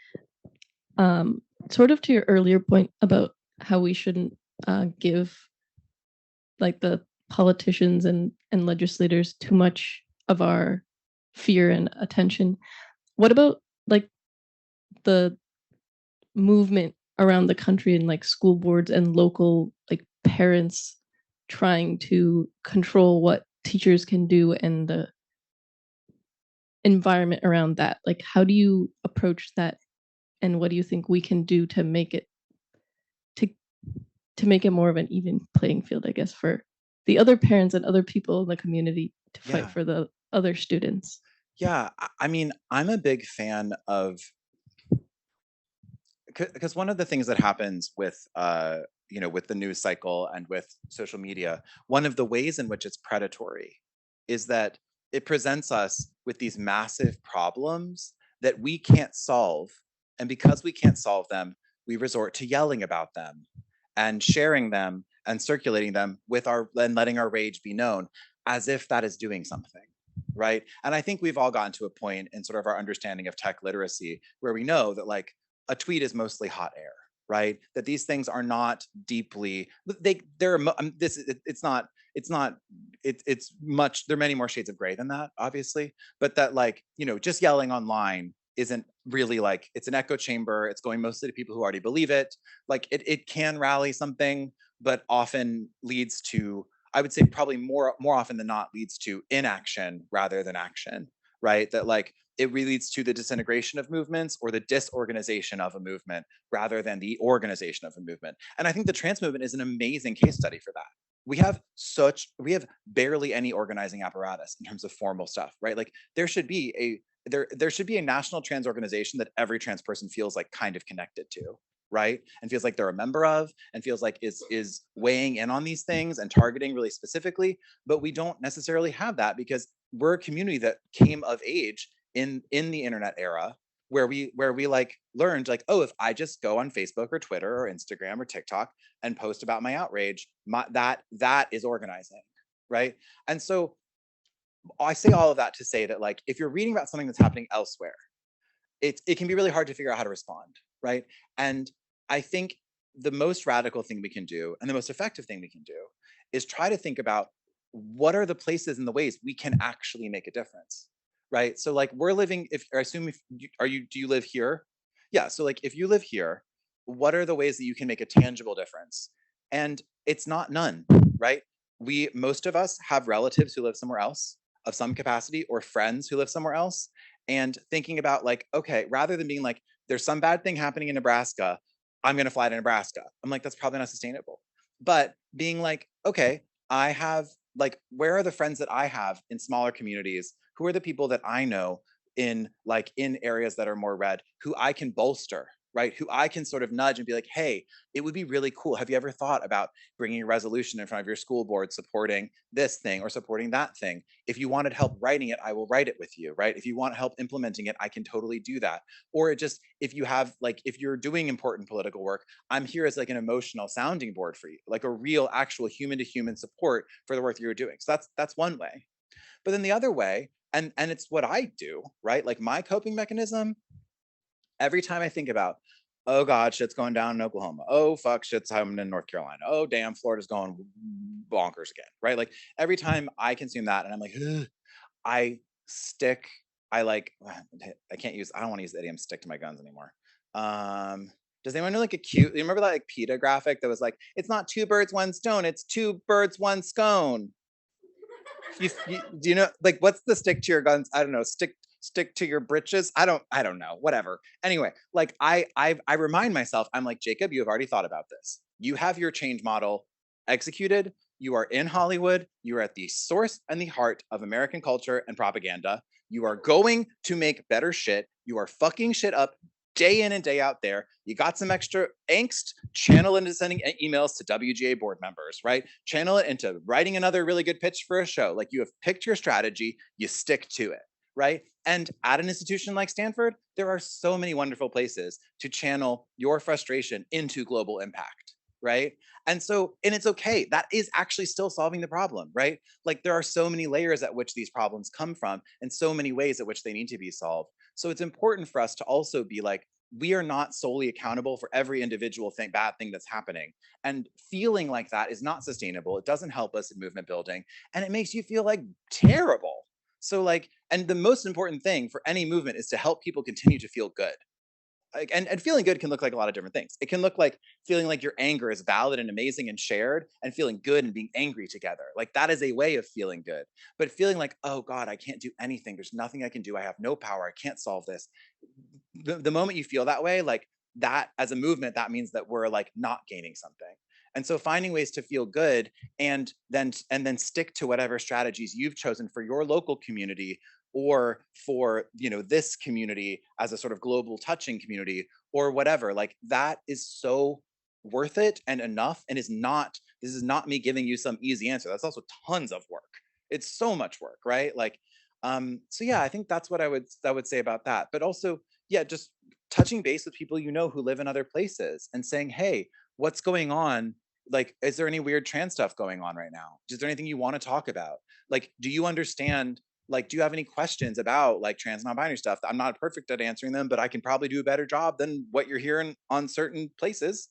sort of to your earlier point about how we shouldn't give like the politicians and legislators too much of our fear and attention. What about like the movement around the country and like school boards and local like parents trying to control what teachers can do and the environment around that? Like, how do you approach that, and what do you think we can do to make it to make it more of an even playing field, I guess, for the other parents and other people in the community to fight for the other students? Yeah, I mean, I'm a big fan of, because one of the things that happens with you know, with the news cycle and with social media, one of the ways in which it's predatory is that it presents us with these massive problems that we can't solve. And because we can't solve them, we resort to yelling about them and sharing them and circulating them with and letting our rage be known as if that is doing something, right? And I think we've all gotten to a point in sort of our understanding of tech literacy where we know that like a tweet is mostly hot air, right? That these things are not deeply, there are many more shades of gray than that, obviously, but that like, you know, just yelling online isn't really like, it's an echo chamber. It's going mostly to people who already believe it. Like it can rally something, but often leads to, I would say probably more often than not, leads to inaction rather than action, right? That like, it really leads to the disintegration of movements or the disorganization of a movement rather than the organization of a movement. And I think the trans movement is an amazing case study for that. We have barely any organizing apparatus in terms of formal stuff, right? Like there should be a national trans organization that every trans person feels like kind of connected to, right? And feels like they're a member of, and feels like is weighing in on these things and targeting really specifically. But we don't necessarily have that because we're a community that came of age in the internet era where we like learned like, oh, if I just go on Facebook or Twitter or Instagram or TikTok and post about my outrage, that is organizing, right? And so I say all of that to say that like, if you're reading about something that's happening elsewhere, it can be really hard to figure out how to respond, right? And I think the most radical thing we can do and the most effective thing we can do is try to think about what are the places and the ways we can actually make a difference, right? So like we're living, do you live here? Yeah, so like if you live here, what are the ways that you can make a tangible difference? And it's not none, right? Most of us have relatives who live somewhere else of some capacity or friends who live somewhere else, and thinking about like, okay, rather than being like, there's some bad thing happening in Nebraska, I'm gonna fly to Nebraska. I'm like, that's probably not sustainable. But being like, okay, I have like, where are the friends that I have in smaller communities? Who are the people that I know in areas that are more red, who I can bolster, right? Who I can sort of nudge and be like, hey, it would be really cool. Have you ever thought about bringing a resolution in front of your school board supporting this thing or supporting that thing? If you wanted help writing it, I will write it with you, right? If you want help implementing it, I can totally do that. Or just, if you have if you're doing important political work, I'm here as like an emotional sounding board for you, like a real actual human to human support for the work that you're doing. So that's one way. But then the other way, and it's what I do, right? Like my coping mechanism, every time I think about, oh God, shit's going down in Oklahoma. Oh fuck, shit's happening in North Carolina. Oh damn, Florida's going bonkers again, right? Like every time I consume that and I'm like, ugh, I stick, I don't want to use the idiom stick to my guns anymore. Does anyone know like you remember that like PETA graphic that was like, it's not two birds, one stone, it's two birds, one scone. Do you know, like, what's the stick to your guns? I don't know. Stick to your britches. I don't know. Whatever. Anyway, like I remind myself, I'm like, Jacob, you have already thought about this. You have your change model executed. You are in Hollywood. You are at the source and the heart of American culture and propaganda. You are going to make better shit. You are fucking shit up day in and day out there. You got some extra angst, channel into sending emails to WGA board members, right? Channel it into writing another really good pitch for a show. Like, you have picked your strategy, you stick to it, right? And at an institution like Stanford, there are so many wonderful places to channel your frustration into global impact, right? And it's okay. That is actually still solving the problem, right? Like, there are so many layers at which these problems come from and so many ways at which they need to be solved. So it's important for us to also be like, we are not solely accountable for every individual bad thing that's happening. And feeling like that is not sustainable. It doesn't help us in movement building. And it makes you feel like terrible. So and the most important thing for any movement is to help people continue to feel good. And feeling good can look like a lot of different things. It can look like feeling like your anger is valid and amazing and shared, and feeling good and being angry together. Like, that is a way of feeling good. But feeling like, oh God, I can't do anything. There's nothing I can do. I have no power. I can't solve this. The moment you feel that way, like that as a movement, that means that we're like not gaining something. And so finding ways to feel good and then stick to whatever strategies you've chosen for your local community, or for this community as a sort of global touching community, or whatever, like that is so worth it and enough. And this is not me giving you some easy answer. That's also tons of work. It's so much work, right? Like, so yeah, I think that's what I would say about that. But also, yeah, just touching base with people who live in other places and saying, hey, what's going on? Like, is there any weird trans stuff going on right now? Is there anything you want to talk about? Like, do you understand? Like, do you have any questions about like trans non-binary stuff? I'm not perfect at answering them, but I can probably do a better job than what you're hearing on certain places.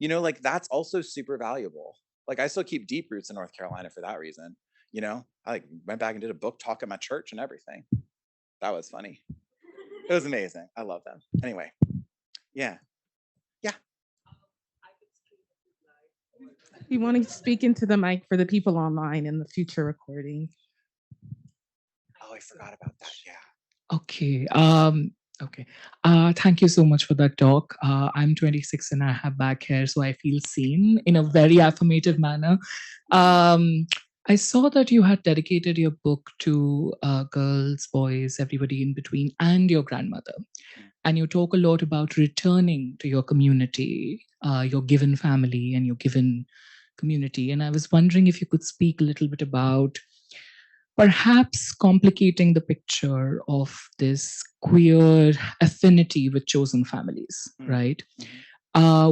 Like, that's also super valuable. Like, I still keep deep roots in North Carolina for that reason. I went back and did a book talk at my church and everything. That was funny. It was amazing. I love them. Anyway, yeah. You want to speak into the mic for the people online in the future recording? Oh, I forgot about that. Yeah. Okay. Okay. Thank you so much for that talk. I'm 26 and I have back hair, so I feel seen in a very affirmative manner. I saw that you had dedicated your book to girls, boys, everybody in between, and your grandmother. And you talk a lot about returning to your community, your given family and your given community. And I was wondering if you could speak a little bit about perhaps complicating the picture of this queer affinity with chosen families, right?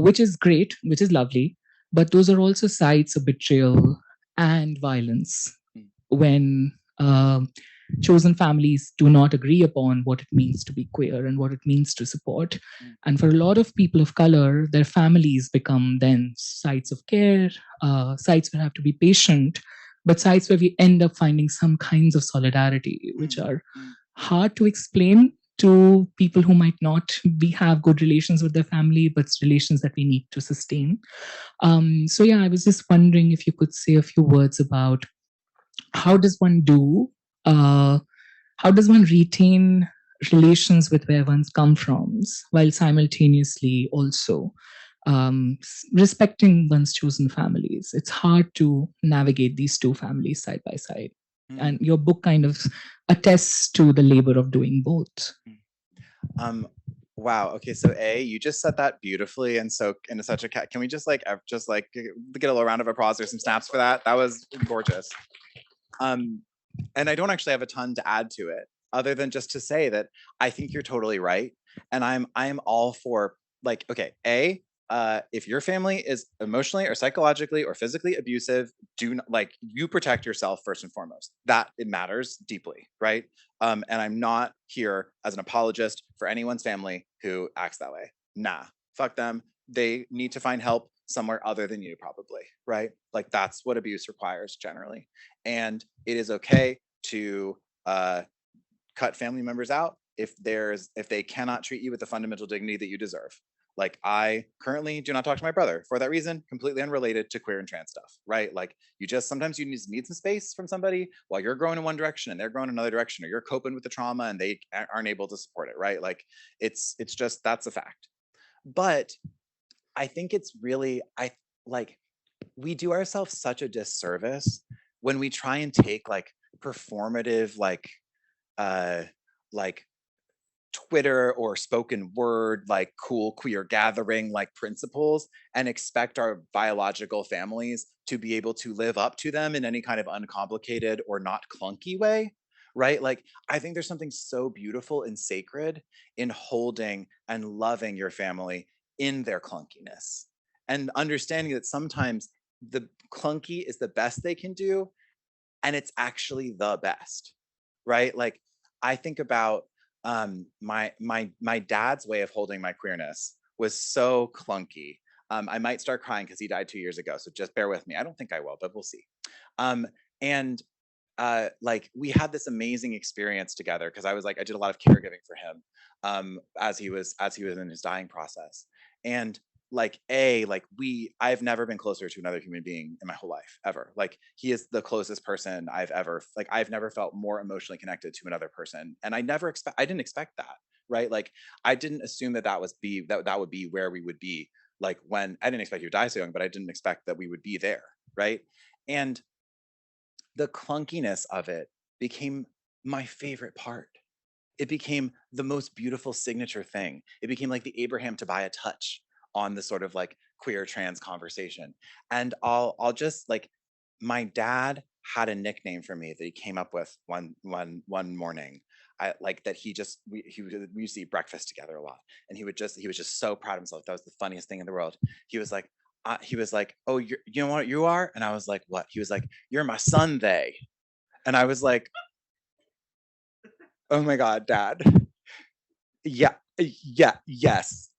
Which is great, which is lovely, but those are also sites of betrayal and violence when chosen families do not agree upon what it means to be queer and what it means to support. And for a lot of people of color, their families become then sites of care, sites where you have to be patient, but sites where we end up finding some kinds of solidarity, which are hard to explain to people who might not have good relations with their family, but relations that we need to sustain. So yeah, I was just wondering if you could say a few words about how does one retain relations with where one's come from, while simultaneously also respecting one's chosen families. It's hard to navigate these two families side by side. And your book kind of attests to the labor of doing both. Wow. Okay. So you just said that beautifully, and so into such a can we just get a little round of applause or some snaps for that? That was gorgeous. And I don't actually have a ton to add to it, other than just to say that I think you're totally right, and I'm all for okay. If your family is emotionally or psychologically or physically abusive, do not you protect yourself first and foremost. That it matters deeply, right? And I'm not here as an apologist for anyone's family who acts that way. Nah, fuck them. They need to find help somewhere other than you, probably, right? Like that's what abuse requires generally. And it is okay to cut family members out if they cannot treat you with the fundamental dignity that you deserve. Like I currently do not talk to my brother for that reason, completely unrelated to queer and trans stuff, right? Like sometimes you need some space from somebody while you're growing in one direction and they're growing in another direction, or you're coping with the trauma and they aren't able to support it, right? Like it's just, that's a fact. But I think it's really, we do ourselves such a disservice when we try and take performative, Twitter or spoken word, cool queer gathering, principles, and expect our biological families to be able to live up to them in any kind of uncomplicated or not clunky way, right? I think there's something so beautiful and sacred in holding and loving your family in their clunkiness, and understanding that sometimes the clunky is the best they can do, and it's actually the best, right? I think about my dad's way of holding my queerness was so clunky. I might start crying because he died 2 years ago, so just bear with me. I don't think I will, but we'll see. And we had this amazing experience together because I did a lot of caregiving for him as he was in his dying process. And I've never been closer to another human being in my whole life, ever. He is the closest person I've ever, I've never felt more emotionally connected to another person. And I didn't expect that, right? I didn't assume that would be where we would be. When I didn't expect you to die so young, but I didn't expect that we would be there, right? And the clunkiness of it became my favorite part. It became the most beautiful signature thing. It became like the Abraham Tobia touch on the sort of queer trans conversation. And I'll just my dad had a nickname for me that he came up with one morning. We used to eat breakfast together a lot, and he was just so proud of himself. That was the funniest thing in the world. He was like, oh, you know what you are? And I was like, what? He was like, you're my Sunday. And I was like, oh my God, Dad. Yeah, yes,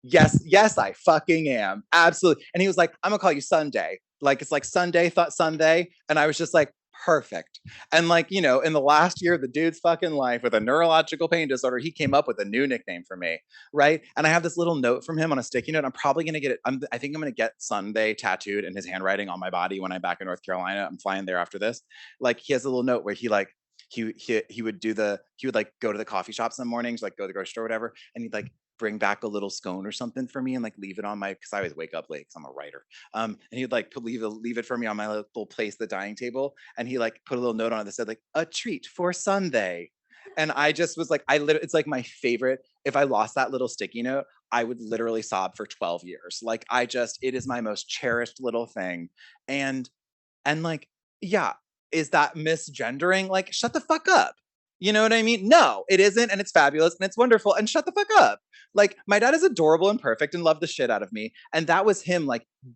I fucking am. Absolutely. And he was like, I'm gonna call you Sunday. It's like Sunday, thought Sunday. And I was just like, perfect. And in the last year of the dude's fucking life with a neurological pain disorder, he came up with a new nickname for me, right? And I have this little note from him on a sticky note. I'm probably gonna get it. I think I'm gonna get Sunday tattooed in his handwriting on my body when I'm back in North Carolina. I'm flying there after this. He has a little note where he would go to the coffee shops in the mornings, go to the grocery store or whatever, and he'd bring back a little scone or something for me and leave it on my, because I always wake up late because I'm a writer. And he'd leave it for me on my little place, the dining table, and he put a little note on it that said a treat for Sunday. And I just was it's my favorite. If I lost that little sticky note, I would literally sob for 12 years. It is my most cherished little thing. And yeah, is that misgendering? Shut the fuck up. You know what I mean? No, it isn't. And it's fabulous and it's wonderful. And shut the fuck up. My dad is adorable and perfect and loved the shit out of me. And that was him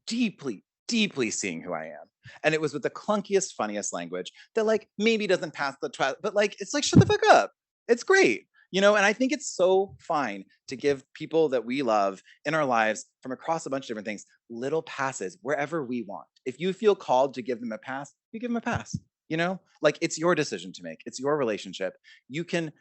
deeply, deeply seeing who I am. And it was with the clunkiest, funniest language that maybe doesn't pass the trial, but it's shut the fuck up. It's great. And I think it's so fine to give people that we love in our lives from across a bunch of different things, little passes wherever we want. If you feel called to give them a pass, you give them a pass. You know, like it's your decision to make. It's your relationship. You can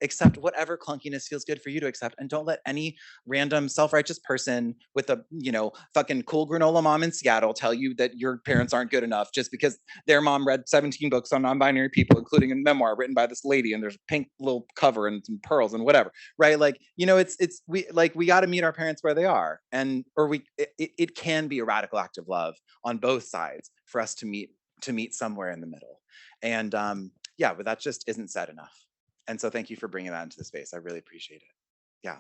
accept whatever clunkiness feels good for you to accept, and don't let any random self-righteous person with a, you know, fucking cool granola mom in Seattle tell you that your parents aren't good enough just because their mom read 17 books on non-binary people, including a memoir written by this lady, and there's a pink little cover and some pearls and whatever, right? Like, you know, we got to meet our parents where they are, and it can be a radical act of love on both sides for us to meet somewhere in the middle. And yeah, but that just isn't said enough. And so thank you for bringing that into the space. I really appreciate it. Yeah.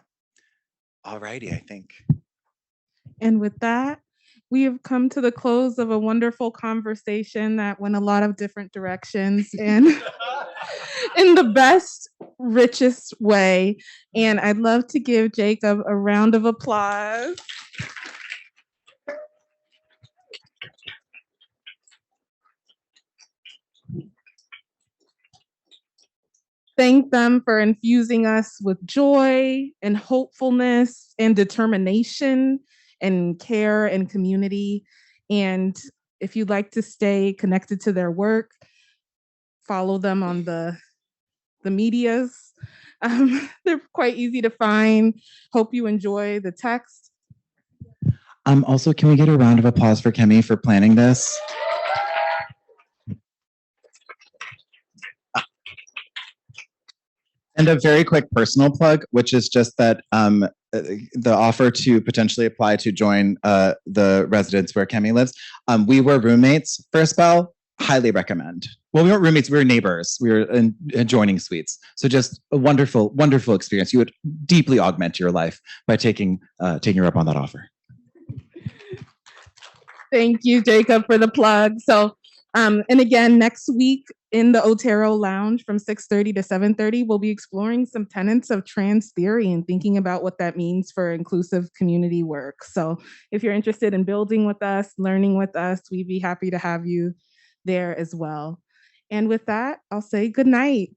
All righty, I think. And with that, we have come to the close of a wonderful conversation that went a lot of different directions and in the best, richest way. And I'd love to give Jacob a round of applause. Thank them for infusing us with joy and hopefulness and determination and care and community. And if you'd like to stay connected to their work, follow them on the medias. They're quite easy to find. Hope you enjoy the text. Also, can we get a round of applause for Kemi for planning this? And a very quick personal plug, which is just that the offer to potentially apply to join the residence where Kemi lives. We were roommates for a spell. Highly recommend. Well, we weren't roommates, we were neighbors. We were in adjoining suites. So just a wonderful, wonderful experience. You would deeply augment your life by taking her up on that offer. Thank you, Jacob, for the plug. So, and again, next week in the Otero Lounge from 6:30 to 7:30, we'll be exploring some tenets of trans theory and thinking about what that means for inclusive community work. So if you're interested in building with us, learning with us, we'd be happy to have you there as well. And with that, I'll say good night.